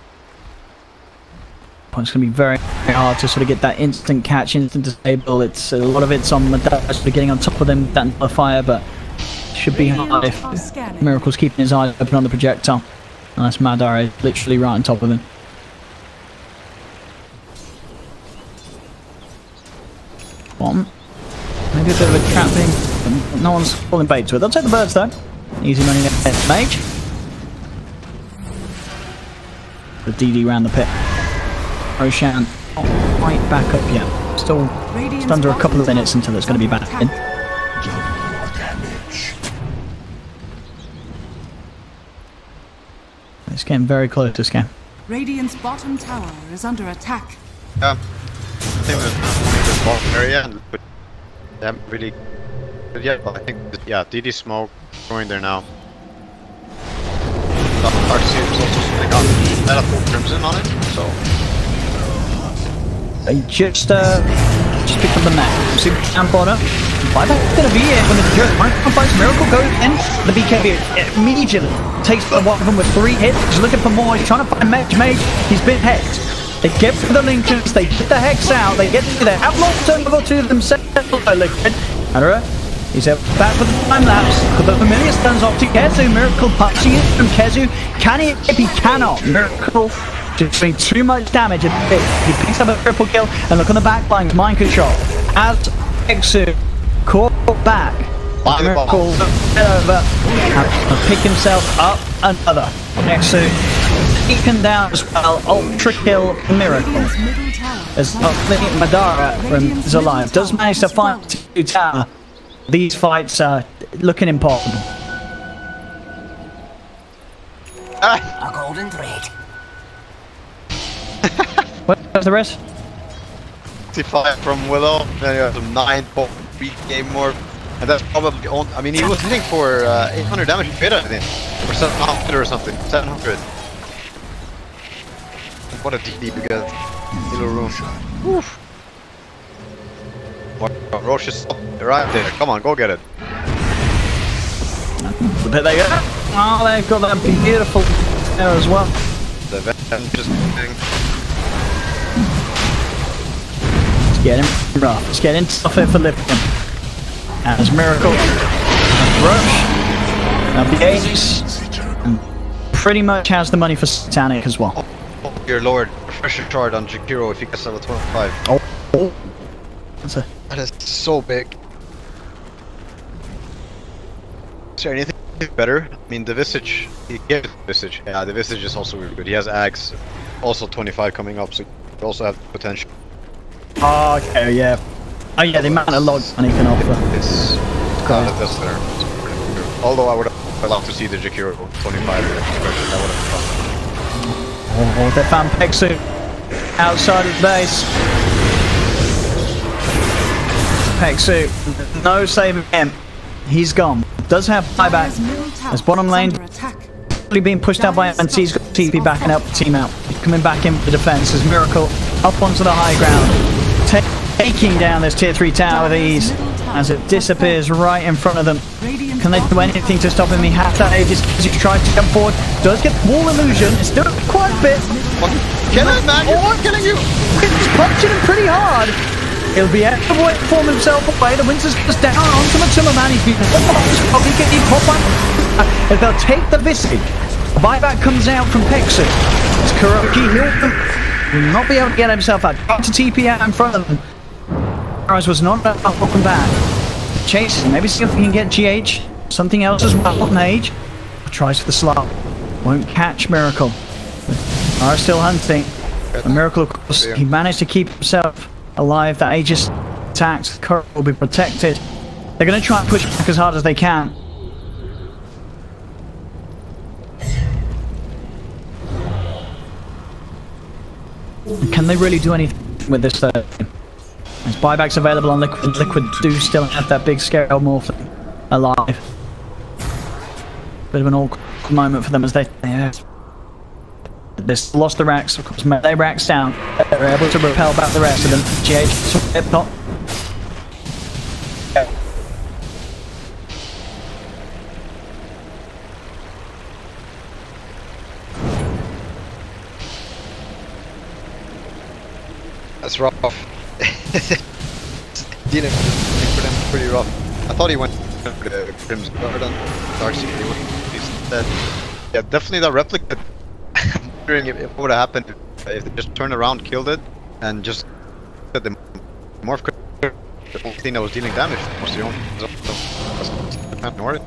It's going to be very, very hard to sort of get that instant catch, instant disable. It's a lot of it's on Madara sort of getting on top of them with that nullifier, but should be hard if Miracle's keeping his eyes open on the projectile. Unless Madara is literally right on top of him. One. Maybe a bit of a trap thing. No one's falling bait to it. They'll take the birds though. Easy money against Mage. The DD round the pit. Roshan not quite back up yet. Still just under a couple of minutes until it's going to be back in. It's getting very close, this game.
Radiant's bottom tower is under attack.
Yeah. I think the bottom area and but they haven't really. But yeah, I think yeah, DD smoke going there now. The RC is also something on that a full crimson on it, so.
They just picked up the map. See the camp on it. Buyback's gonna be it when the Microphone Miracle goes in. The BKB immediately takes one of them with 3 hits. He's looking for more. He's trying to find Mage. He's been hexed. They get for the Lincolns. They get the hex out. They get to the outlaw turn level 2 themselves. Liquid. Adora. He's back with the time lapse. But the familiar stands off to Kezu. Miracle punching it from Kezu. Can he? If he cannot. Miracle just doing too much damage. He picks up a triple kill. And look on the back line. Mind control. As Kezu caught back. Miracle over. And pick himself up another. Kezu taken down as well. Ultra kill Miracle. As Madara is alive. Does manage to find 2 tower. These fights are looking impossible.
A golden thread.
Where's the rest?
65 from Willow, then you have some 9 beat game more. And that's probably only, I mean, he was hitting for 800 damage hit, I think. Or 700 or something. 700. What a DD because little room. Oof. Roche is right there. Come on, go get it.
There they go. Oh, they've got that beautiful there as well.
The Vengeance thing.
It's getting rough. It's getting tougher for Lithium. As Miracle. And Rush. Now the Aegis. And pretty much has the money for Satanic as well.
Oh dear lord. Refresher shard on Jakiro if he gets level 25.
Oh.
That is so big. Is there anything better? I mean, the Visage, he gave it Visage. Yeah, the Visage is also really good. He has Ags, also 25 coming up, so he also have potential.
Oh, okay, yeah. Oh yeah, the amount of logs money can offer.
It's that's there. It's pretty good. Although I would have loved to see the Jakiro 25 that would have been fun.
Oh, they found Pexu outside of the base. Pexu, no saving him. He's gone. Does have buyback. As bottom lane being pushed out by MNC. He's got TP backing up the team out. Coming back in for defense as Miracle up onto the high ground. Taking down this tier 3 tower with ease as it disappears right in front of them. Can they do anything to stop him? He has that Aegis as he tries to come forward. Does get the wall illusion. It's doing quite a bit.
Kill him, man! You're killing you!
It's punching him pretty hard. He'll be able to form himself away. The Winter's goes down onto the man. He's been probably getting pop up. If they'll take the Visage, buyback comes out from Pexu. It's Kuroki. He'll not be able to get himself out. Got to TP out in front of them. Was not welcome back. Chase, maybe see if we can get GH. Something else as well. Mage tries for the slot. Won't catch Miracle. Are still hunting. A Miracle, of course, he managed to keep himself alive. That Aegis attacked. Current will be protected. They're going to try and push back as hard as they can. Can they really do anything with this? There's buybacks available on Liquid. Liquid do still have that big scale morphling alive. Bit of an awkward moment for them as they lost the racks. Of course, they racks down. They're able to repel back the rest of them. GH top.
That's rough. Dealing for them pretty rough. I thought he went for the Crimson Guard on Dark Secret. He's dead. Yeah, definitely that replica. I'm wondering if what would have happened if they just turned around, killed it, and just got the morph. The only thing that was dealing damage was the only. I can't ignore it.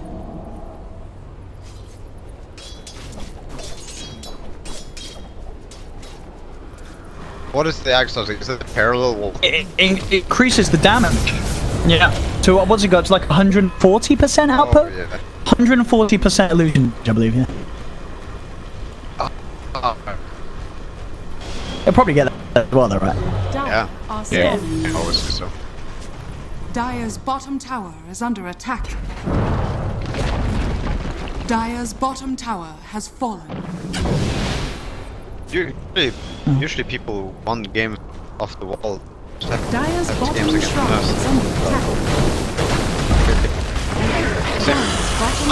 What is the axe? Is it the parallel wall?
It increases the damage. Yeah. So what's it got? It's like 140% output?
Oh, yeah.
140% illusion, I believe, yeah. They'll probably get that as well, though, right?
Yeah.
Are
Yeah.
scanning.
I always do so.
Dire's bottom tower is under attack. Dire's bottom tower has fallen.
Usually people won games off the wall.
Dire's bottom
games against
shrine
us.
is under attack.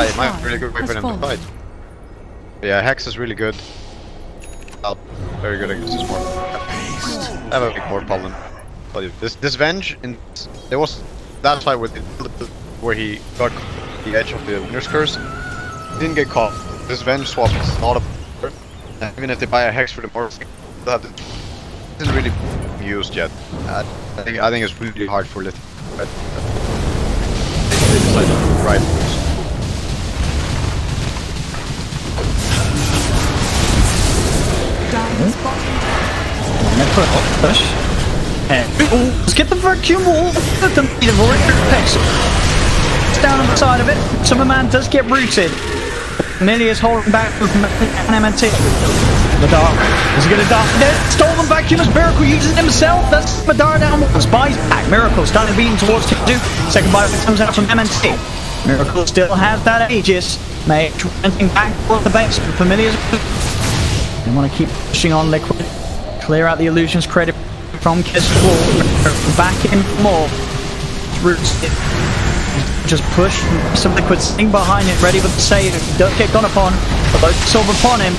It might be really good way for them to fight. Yeah, Hex is really good. Very good against this one. I have a big more pollen. But this Venge, there was that fight where he got the edge of the winner's curse. He didn't get caught. This Venge swap is not a. Even if they buy a Hex for the morphing, that isn't really used yet. I think it's really hard for Lithium. Right.
Dire's bottom
Push. Let's get the vacuum wall. Let them be the Pex. It's down on the side of it. Summer Man does get rooted. Millie is holding back with MNT. Madara is going to die. Stolen vacuum as Miracle uses it himself. That's Madara down. Spies back. Miracle starting beating towards T2. Second bite comes out from MNT. Miracle still has that Aegis. Mage renting back towards the base. Familiar. They want to keep pushing on Liquid. Clear out the illusions credit from Kiss Wall. Back in more. Roots. Just push some Liquid sitting behind it, ready with the save. Don't get gone upon, but those silver upon him.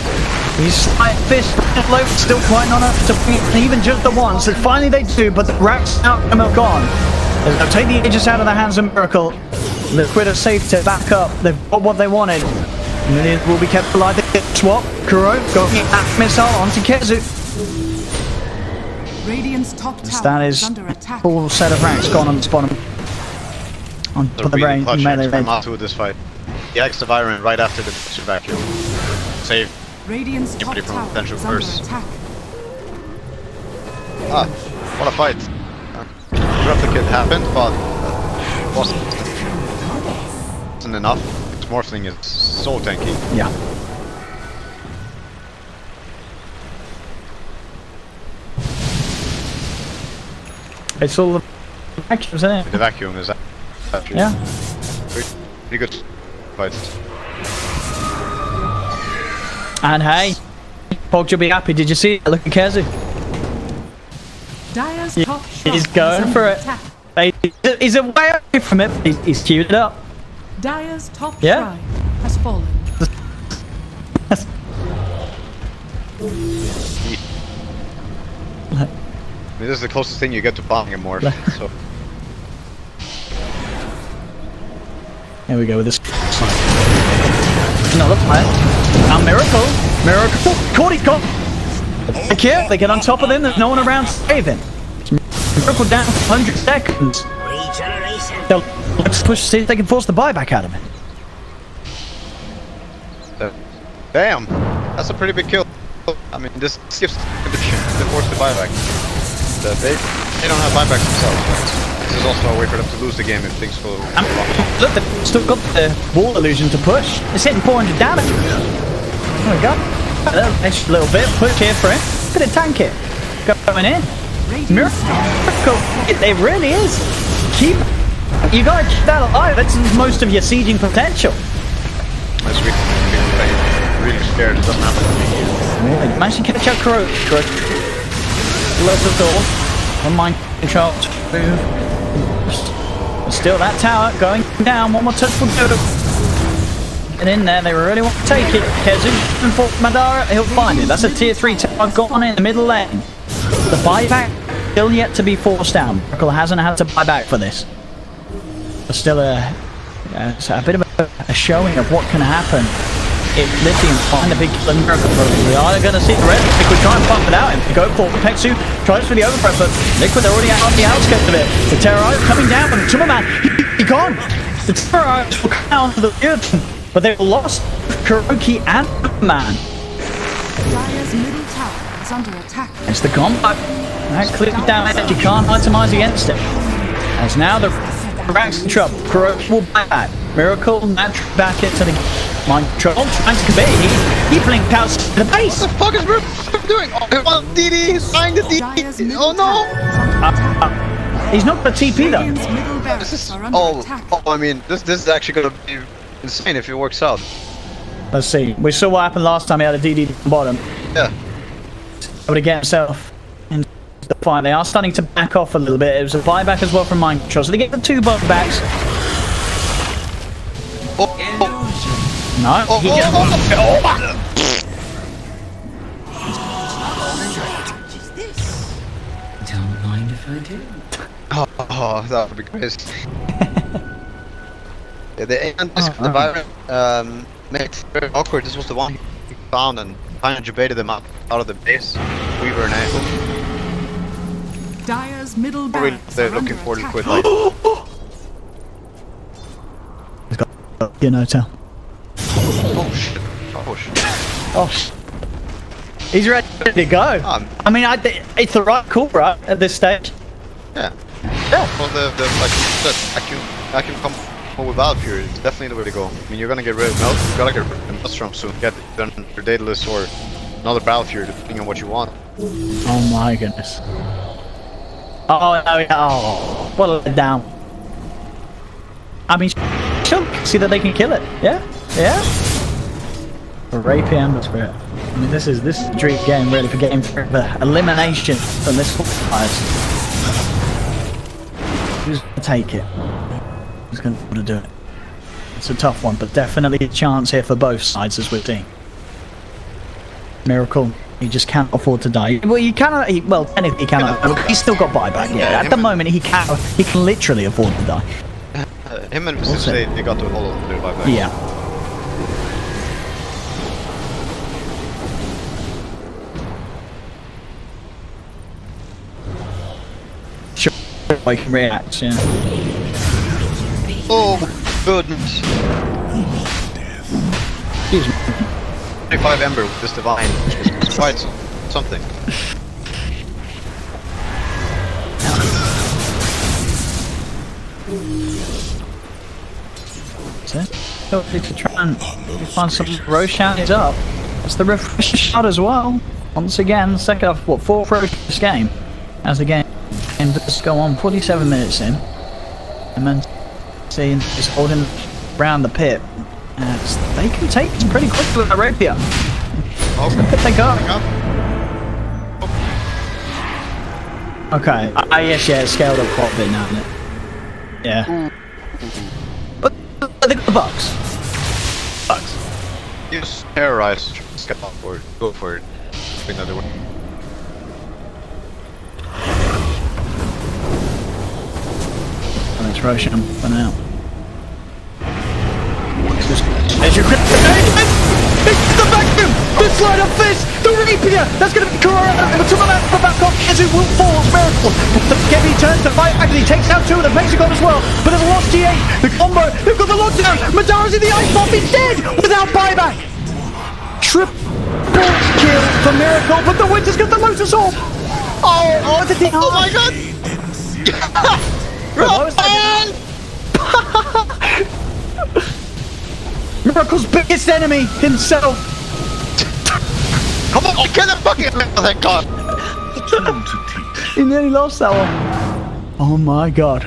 He's slight fist, low, still quite not enough to beat even just the ones. And finally they do, but the racks out are gone. They'll take the Aegis out of the hands of Miracle. Liquid are safe to back up. They've got what they wanted. Millions will be kept alive. They get swap. Kuro going at missile onto Kezu.
Radiant's top tower
That is
under attack.
full set of ranks gone on the bottom. On top of the brain, melee range.
Out this fight. He X the Iron right after the vacuum. Save.
Radiant's top
Ready from
tower
potential
is under
burst.
attack.
Ah, what a fight. Replicate happened, but wasn't enough. This Morphling is so tanky.
Yeah. It's all the vacuums, isn't it?
The vacuum is actually pretty good fight.
And hey, Pog, you'll be happy. Did you see it? Look at Kezu.
Dire's
Yeah,
top shrine
he's
is
going
under
for it.
attack.
He's away away from it. He's queued it up.
Dire's top
Yeah.
shrine has fallen.
I mean, this is the closest thing you get to bombing a morph. So
Here we go with this. Another player. Now Miracle. Miracle. Cordy's gone. They care. They get on top of them. There's no one around to save him. Miracle down for 100 seconds.
Regeneration.
They'll let's push, see if they can force the buyback out of him.
damn, that's a pretty big kill. I mean, this gives them the chance to force the buyback. They don't have buybacks themselves. This is also a way for them to lose the game if things go wrong.
Look, they've still got the wall illusion to push. It's hitting 400 damage. There we go. Extra little bit. Push here for it. Look at it, tank it. Going in. Miracle. It really is. Keep. You gotta keep that alive. That's most of your sieging potential.
That's really scared. It doesn't happen.
Really. Managed to catch out Kuro. Loads of door. One mind control. Still that tower going down. One more touch will do. And in there, they really want to take it. Kezu for Madara, he'll find it. That's a tier 3 tower gone in the middle lane. The buyback still yet to be forced down. Miracle hasn't had to buy back for this. But still it's a bit of a showing of what can happen if Lithium find a big kill in Miracle. We are going to see the red. Liquid try and fight without him. Go for Pexu, tries for the overpress, but Liquid, they're already out on the outskirts of it. The Terrorize coming down, but Tummerman, he gone. The Terrorize will come down to the field, but they've lost Kuroki and Man.
Dire's middle tower is under attack.
It's the combo. That clears damage, you can't itemize against it. As now the ranks in trouble. Kuroki will buy back. Miracle, naturally back into the mind control, trying to convey. He blinked out to the base.
What the fuck is he doing? Oh, come on, DD! He's trying to
Dire's
DD!
middle
Oh no!
tower.
He's not the TP though.
Radiant's middle
This
barracks
is
are under attack.
I mean, this is actually gonna be insane if it works out.
Let's see. We saw what happened last time he had a DD at the bottom.
Yeah.
Able to get himself into the fight. They are starting to back off a little bit. It was a buyback as well from Mind Control. So they get the 2 buybacks. No, he gets
Don't mind if I do.
Oh, that would be crazy. Yeah, the environment made it very awkward. This was the one he found and kind of debated them out of the base. Weaver and Angle.
Dire's middle barracks
They're
are
looking
under
forward to
attack.
quit like.
you know, tell.
Oh shit. Oh shit.
Oh, he's ready to go. I mean, it's the right call, right, at this stage.
Yeah. Yeah. Well, the like you said, I can come without Fury. It's definitely the way to go. I mean, you're gonna get rid of Melt. You gotta get rid of Maelstrom soon. Get done your Daedalus or another Battle Fury, depending on what you want.
Oh my goodness. Oh no! Oh, what a letdown. I mean, she'll see that they can kill it. Yeah, yeah. Rapier and Spirit. I mean, this is a dream game really for getting through the elimination from this fight. Who's gonna take it? Who's gonna do it? It's a tough one, but definitely a chance here for both sides as we've seen. Miracle, he just can't afford to die. Well, you cannot. Well, technically he cannot. He's still got buyback. Yeah, at the moment he can. He can literally afford to die.
Him and Mrs. They got to hold on to their buyback.
Yeah. Sure, I can react. Yeah.
Oh goodness!
Excuse me.
25 Ember with this Divine is quite something.
That's it. Hopefully to try and find some Roshan is up. It's the refresh shot as well. Once again, second half, what, 4th Roshan this game. As the game does go on, 47 minutes in. And then seeing is holding around the pit. They can take this pretty quickly with the Rapier.
Okay.
They go. Okay. Yes, yeah, it's scaled up quite a bit now, isn't it? Yeah. But they got the Bucks.
Use terrorize, step up or go for it. Another one.
And it's Roshan for now. There's your grip. It's the vacuum! The slide of fist! The Rapier! That's gonna be correct! But to the left, the back off, Kezu will fall. Miracle! The Kevin turns to fight back and he takes out 2 of the Mexican as well. But there's a lost G8. The combo, they've got the lockdown. Madara's in the ice bomb, he's dead! Without buyback! Triple kill for Miracle, but the Winter's got the Lotus Orb! Oh, did he? Oh my god! What was that? Miracle's biggest enemy himself.
Come on, kill the fucking thank god!
He nearly lost that one. Oh my god.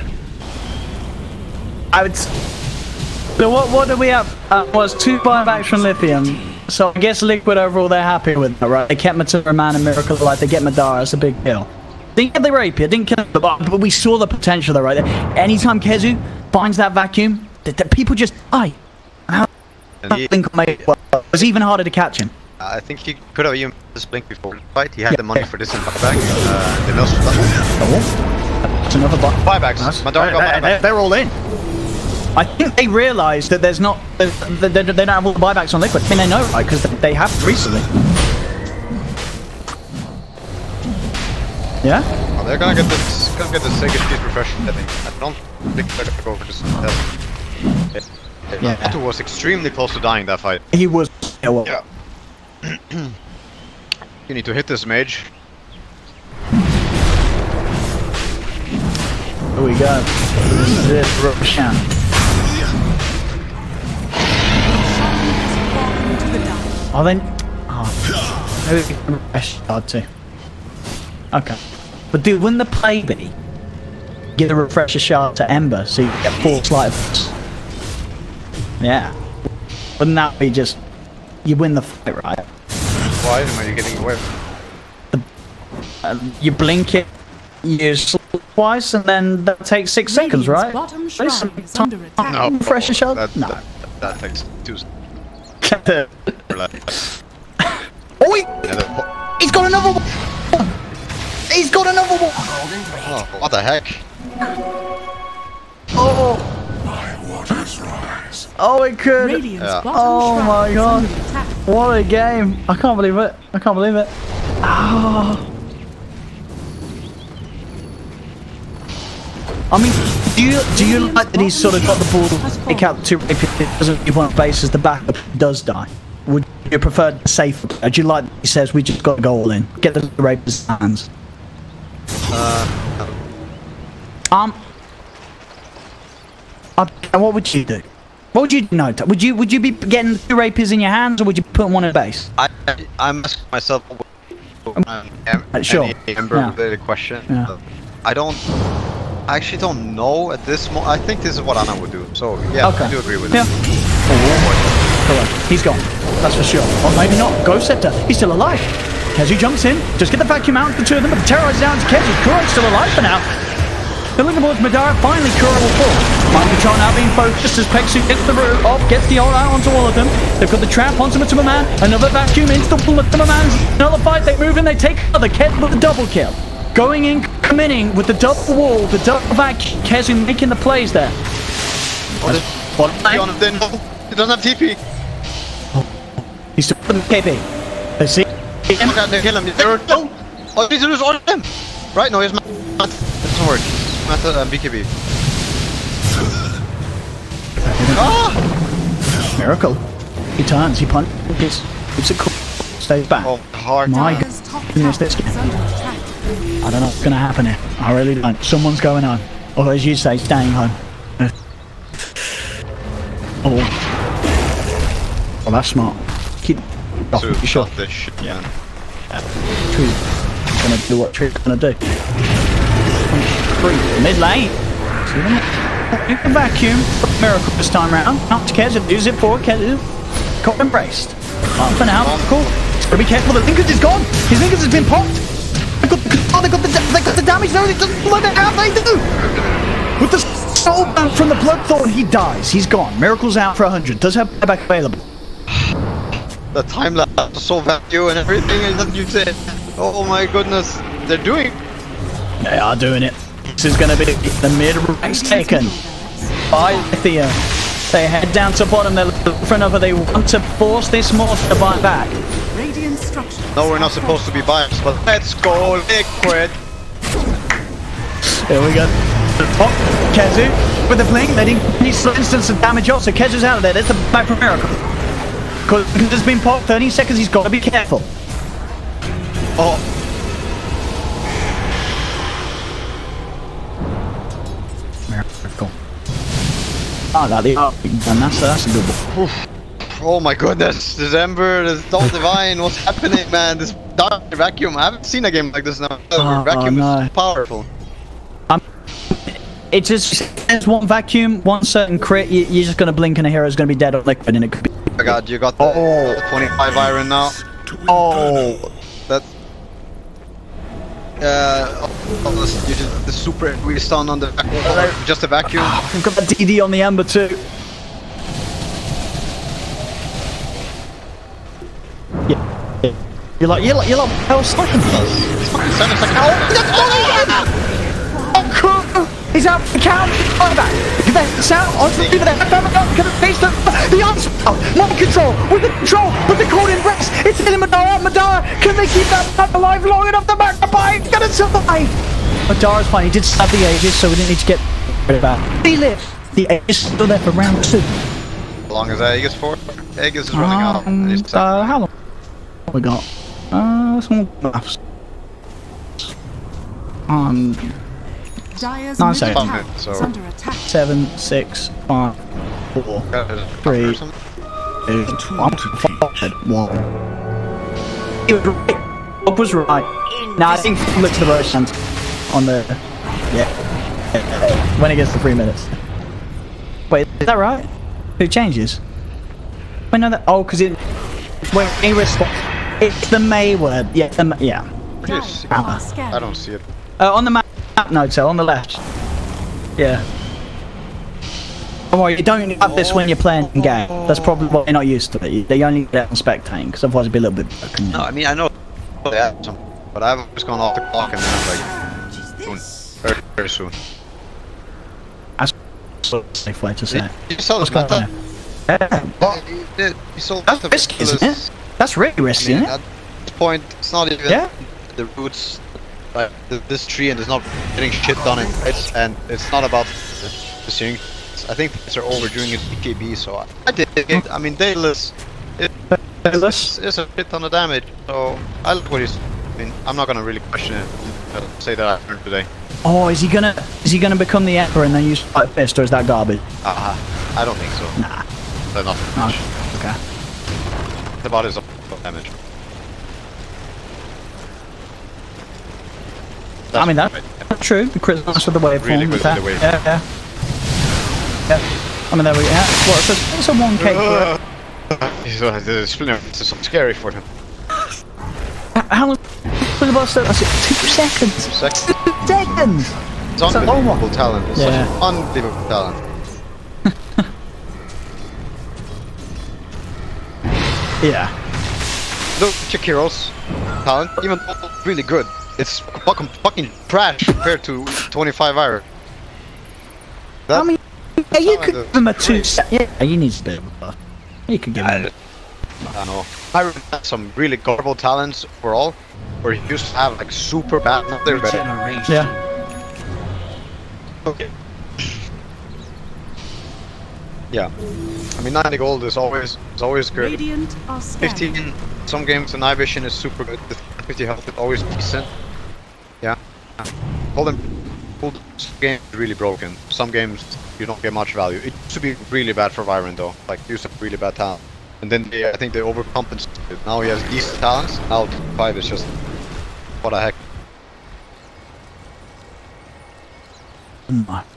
I would. So what do we have? Was 2 buybacks from Lithium. So I guess Liquid overall they're happy with that, right? They kept Matura Man and Miracle alive. They get Madara. That's a big deal. Didn't get the Rapier. Didn't kill him, but we saw the potential there, right there. Anytime Kezu finds that vacuum, the people just die. I think it was even harder to catch him.
I think he could have even this blink before the fight. He had the money for this in buyback. The mills for that.
That's another
buybacks.
Nice.
Madara got buyback.
They're all in. I think they realised that there's not. They don't have all the buybacks on Liquid. I mean, they know, right? Because they have recently. Yeah.
Well, they're gonna get this. Sega Speed refresh. I think. I don't think they're gonna go for this. Yeah. Otto was extremely close to dying that fight.
He was. Yeah. Well.
Yeah. You need to hit this mage.
Here we go. This is Roshan. Oh, then. Oh. Who can refresh shard to? Okay. But dude, wouldn't the play be give a refresher shard to Ember so you get 4 sleight of hand? Yeah. Wouldn't that be just you win the fight, right?
Why am I getting away?
You blink it, you twice, and then that takes 6 seconds, right?
Bottom shrine is under attack.
No.
Refresher shard? No.
That takes 2 seconds.
Oh, he's got another one! He's got another one!
Oh, what the heck?
Oh!
My waters rise.
Oh, it could!
Radiant's bottom
Oh
shrine
my
is
god!
under attack.
What a game! I can't believe it! I can't believe it! Oh. I mean, do you like that he's sort of got the ball to pick out the 2 rapiers, doesn't leave one base as the backup does die? Would you prefer the safer? Do you like that he says we just got to go all in, get the rapiers hands? And what would you do? What would you do? No, would you be getting 2 rapiers in your hands, or would you put one in a base?
I'm asking myself
Sure.
any Ember-related question.
Yeah.
I actually don't know at this moment. I think this is what Anna would do. So yeah,
Okay.
I do agree with
Yeah.
it.
Correct. He's gone. That's for sure. Or maybe not. Ghost Scepter. He's still alive. Kezu jumps in. Just get the vacuum out. The 2 of them. But the terrorize down to Kezu. Kuro's still alive for now. They're looking towards Madara. Finally, Kuro will fall. Mind control now being focused as Pexu gets the root off, gets the aura out onto all of them. They've got the trap onto Man. Another vacuum into the Man. Another fight. They move in. They take another. Kez with a double kill. Going in, committing with the double wall, the double vacuum. Kezu making the plays there.
He doesn't have TP.
He's still putting KP. They see him.
They kill him. Oh, all he needs to do is order him. Right? No, he's Matt. That doesn't work. Matt and BKB. Ah!
Miracle. He turns, he punches. Keeps it cool. Stays back.
Oh, hard.
My
Dyer's top
goodness,
tower
this game.
is under attack.
I don't know what's going to happen here. I really don't. Someone's going home. Or as you say, staying home. Oh. Well, that's smart. Keep off,
So,
you sure?
this shit, man.
Tree. Gonna do what Tree's gonna do. Mid lane. See them? The vacuum. Miracle this time round. Not to Kezu. Use it for Kezu. Got embraced. For now. Cool. Gotta be careful. The Linkers is gone. His Linkers has been popped. They got the damage. No, it doesn't look at how they do. With the soul bound from the Bloodthorn, he dies. He's gone. Miracle's out for 100. Does have buyback available.
The time lapse, the soul value and everything that you said. Oh my goodness. They're doing.
They are doing it. This is going to be the mid-range taken by Lithium. They head down to bottom. They're looking for another. They want to force this mortar to buy back.
Radiant structures.
No, we're not supposed to be biased, but let's go, Liquid.
Here we go. Oh, Kezu with the blink. They didn't need some instance of damage off, so Kezu's out of there. There's the back from Miracle. Because there's been popped 30 seconds. He's got to be careful.
Oh.
Miracle. Oh, that the and that's a good one.
Oh my goodness, this Ember, this Dota Divine, what's happening, man? This dark vacuum, I haven't seen a game like this now. Vacuum is powerful.
It's just there's one vacuum, one certain crit. You're just gonna blink and a hero's gonna be dead on Liquid, and it could be.
Oh my god, you got the 25 iron now. Oh, that's. You did the super we stun on the vacuum. Just a vacuum.
We've got the DD on the Ember too. Yeah. You're like, hell, second.
7 seconds.
Oh, cool. He's out for the count. On back. It's out. On the feet of that. Can it face the unspell? Mind control. With the control. But the caught in rest. It's hitting Madara. Madara. Can they keep that alive long enough to back the bite? He's gonna survive. Madara's fine. He did stab the Aegis, so we didn't need to get rid of that. He lives. The Aegis is still there for round 2.
How long is Aegis for? Aegis is running out.
How long? We got? Small maths.
Dyer's
9
mid
seconds.
tower
So-
is under attack.
7, 6, 5, 4, 3, 2, 1. He was right. Bob was right. Now I think look to the right hand on the when it gets to 3 minutes. Wait, is that right? Who changes? Wait, no, that because it when he responds, it's the May word. Yeah, yeah.
Yes. I don't see it.
On the map, no, Tel, on the left. Yeah. Don't worry, you don't have this when you're playing in game. That's probably why you're not used to it. They only get it on spectating, because otherwise it'd be a little bit broken.
No, I mean, I know they have some, but I've just gone off the clock and then I'm like, soon. Very, very soon.
That's a safe way to say it.
You saw this
What's going
meta?
Yeah.
Well, you saw
That's risky, isn't it? That's really risky, isn't it?
At this point, it's not even the roots, like this tree, and it's not getting shit done in fights, and it's not about the swing. I think they're overdoing it BKB, so I did it. I mean, Daedalus is a bit on the damage, so I like what he's. I mean, I'm not gonna really question it. I'll say that I learned today.
Oh, is he gonna become the Emperor and then use Fight Fist, or is that garbage?
I don't think so.
Nah.
They're not much.
Okay.
It's about his damage.
I mean, that's true. The crit with the waveform.
Really good with the waveform.
Yeah. I mean, there we go. What, it's a 1k
The splinter is so scary for him.
How long was the boss? I said 2 seconds.
2 seconds.
2 seconds!
It's unbelievable talent. It's such an unbelievable talent.
Yeah.
Look at Shakiro's talent, even though it's really good. It's fucking trash compared to 25 iron.
I mean, yeah, you could give him a 2 set. Yeah, he needs a bit of a buff. You could give him.
I know. Iron has some really garbage talents overall, where he used to have like super bad. Now they're better.
Yeah.
Okay. Yeah. I mean, 90 gold is always good.
Radiant are scanning.
15, some games the night vision is super good. The 50 health is always decent. Yeah. Golden game is really broken. Some games you don't get much value. It used to be really bad for Vyron though. Like, he used to have really bad talent. And then I think they overcompensated. Now he has decent talents. Now 5 is just what the heck.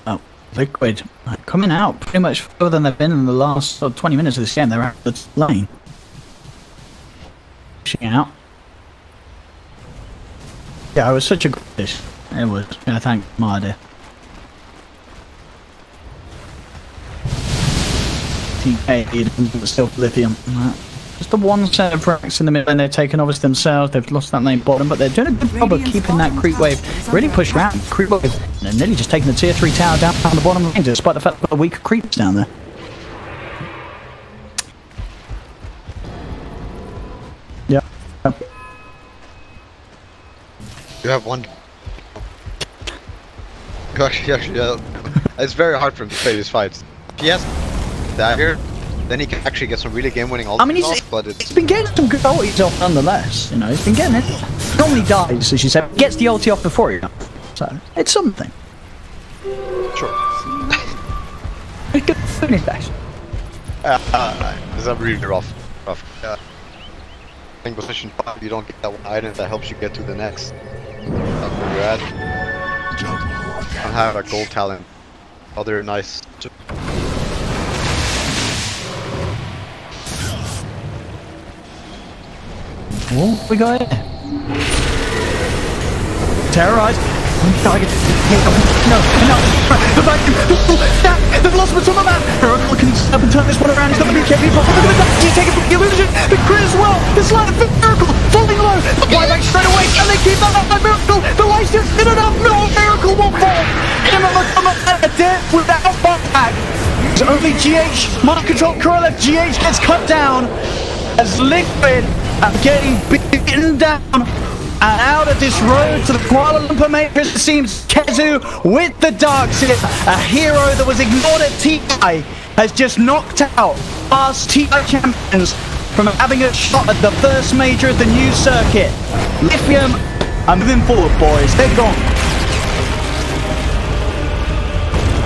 Oh, Liquid coming out pretty much further than they've been in the last 20 minutes of this game. They're out the lane. Pushing out. Yeah, it was such a good dish. It was. Yeah, thank my dear. Team 8 still Lithium. Just the one set of racks in the middle, and they're taking obviously themselves. They've lost that lane bottom, but they're doing a good job of keeping that creep wave really pushed around. Creep wave, and they're nearly just taking the tier 3 tower down on the bottom lane, despite the fact that the weaker creeps down there. Yeah.
You have one. Actually, it's very hard for him to play these fights. If he has dagger, then he can actually get some really game-winning ultimates.
I mean, he's been getting some good ultis off nonetheless. You know, he's been getting it. He normally dies, as you said. Gets the ulti off before he dies. So it's something.
Sure.
It's good in his days.
It's a really rough. I think position 5, you don't get that one item that helps you get to the next. That's where you're at. I have a gold talent. Other nice.
Oh, we got it. Terrorized. Target. No. The vacuum. They've lost the top of that. Miracle can step and turn this one around. He's got the BKB. Look at that. He's taking the illusion. The crit as well. The slide of Miracle falling low. The buyback straight away. Can they keep that up by Miracle? The light's just good enough. No, Miracle won't fall. Another come up at a death without a buyback. It's only GH. Mind control. Kuala Lumpur. GH gets cut down as Liquid are getting beaten down. And out of this road to the Kuala Lumpur Matrix, it seems Kezu with the Dark Seer, a hero that was ignored at TI, has just knocked out past TI champions from having a shot at the first major of the new circuit. Lithium are moving forward, boys. They're gone.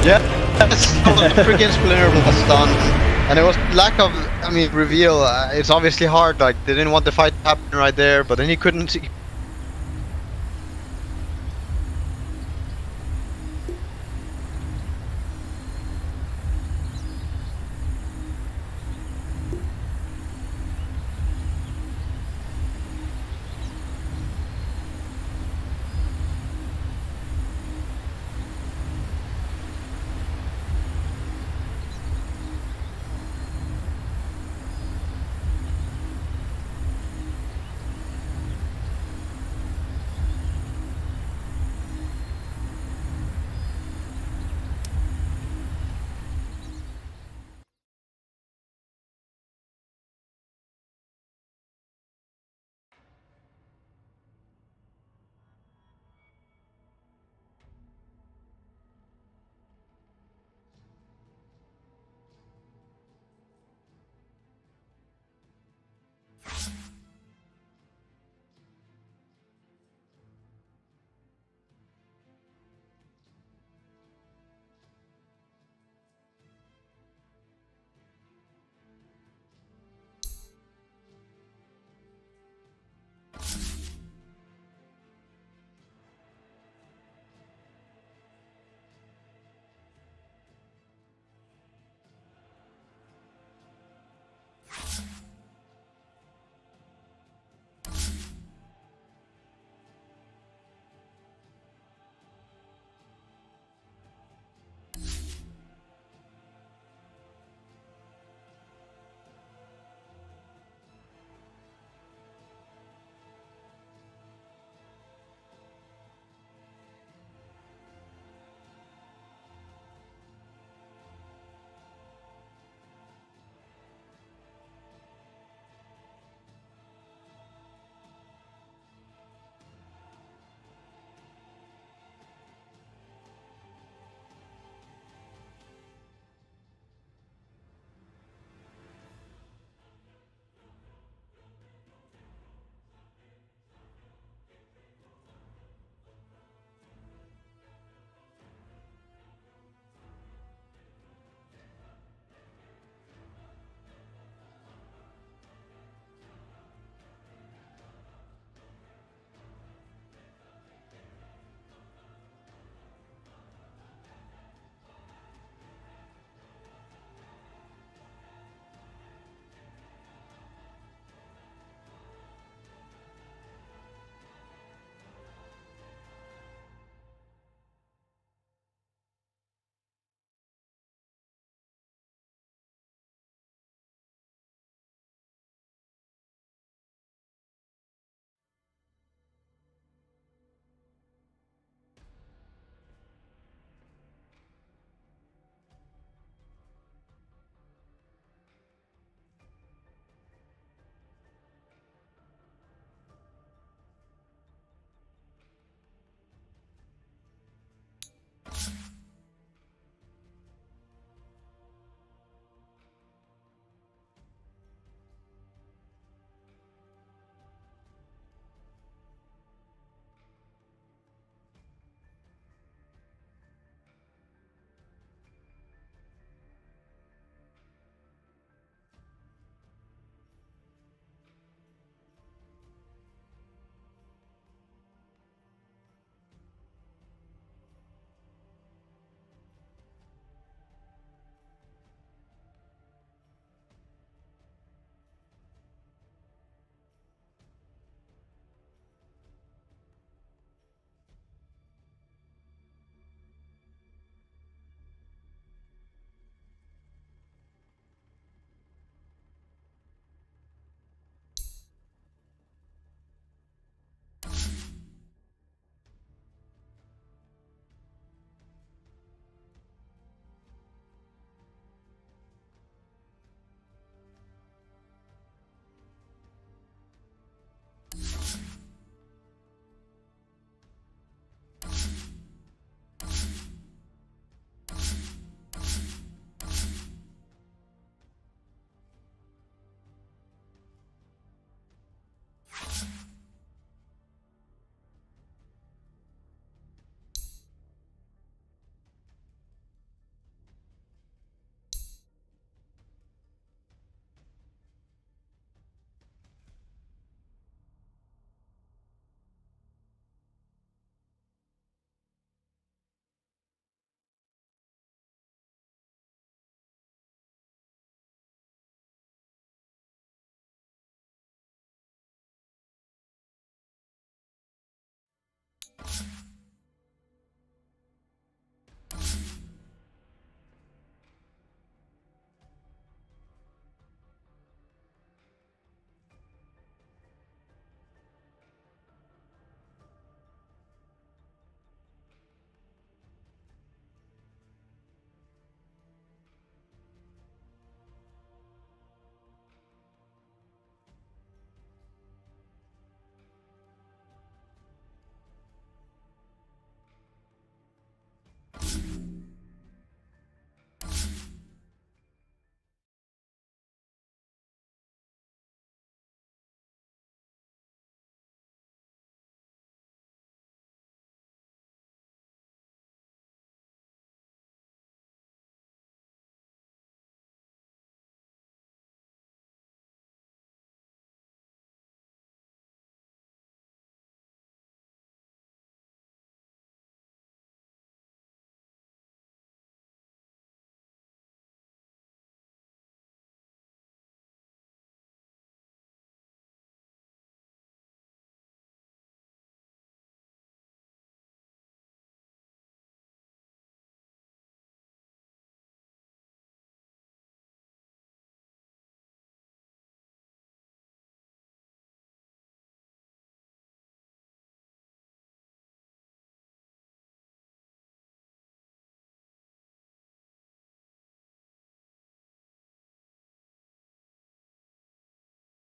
Yeah, that's the freaking Splinter was stunned. And it was lack of, I mean, reveal. It's obviously hard. Like they didn't want the fight to happen right there, but then he couldn't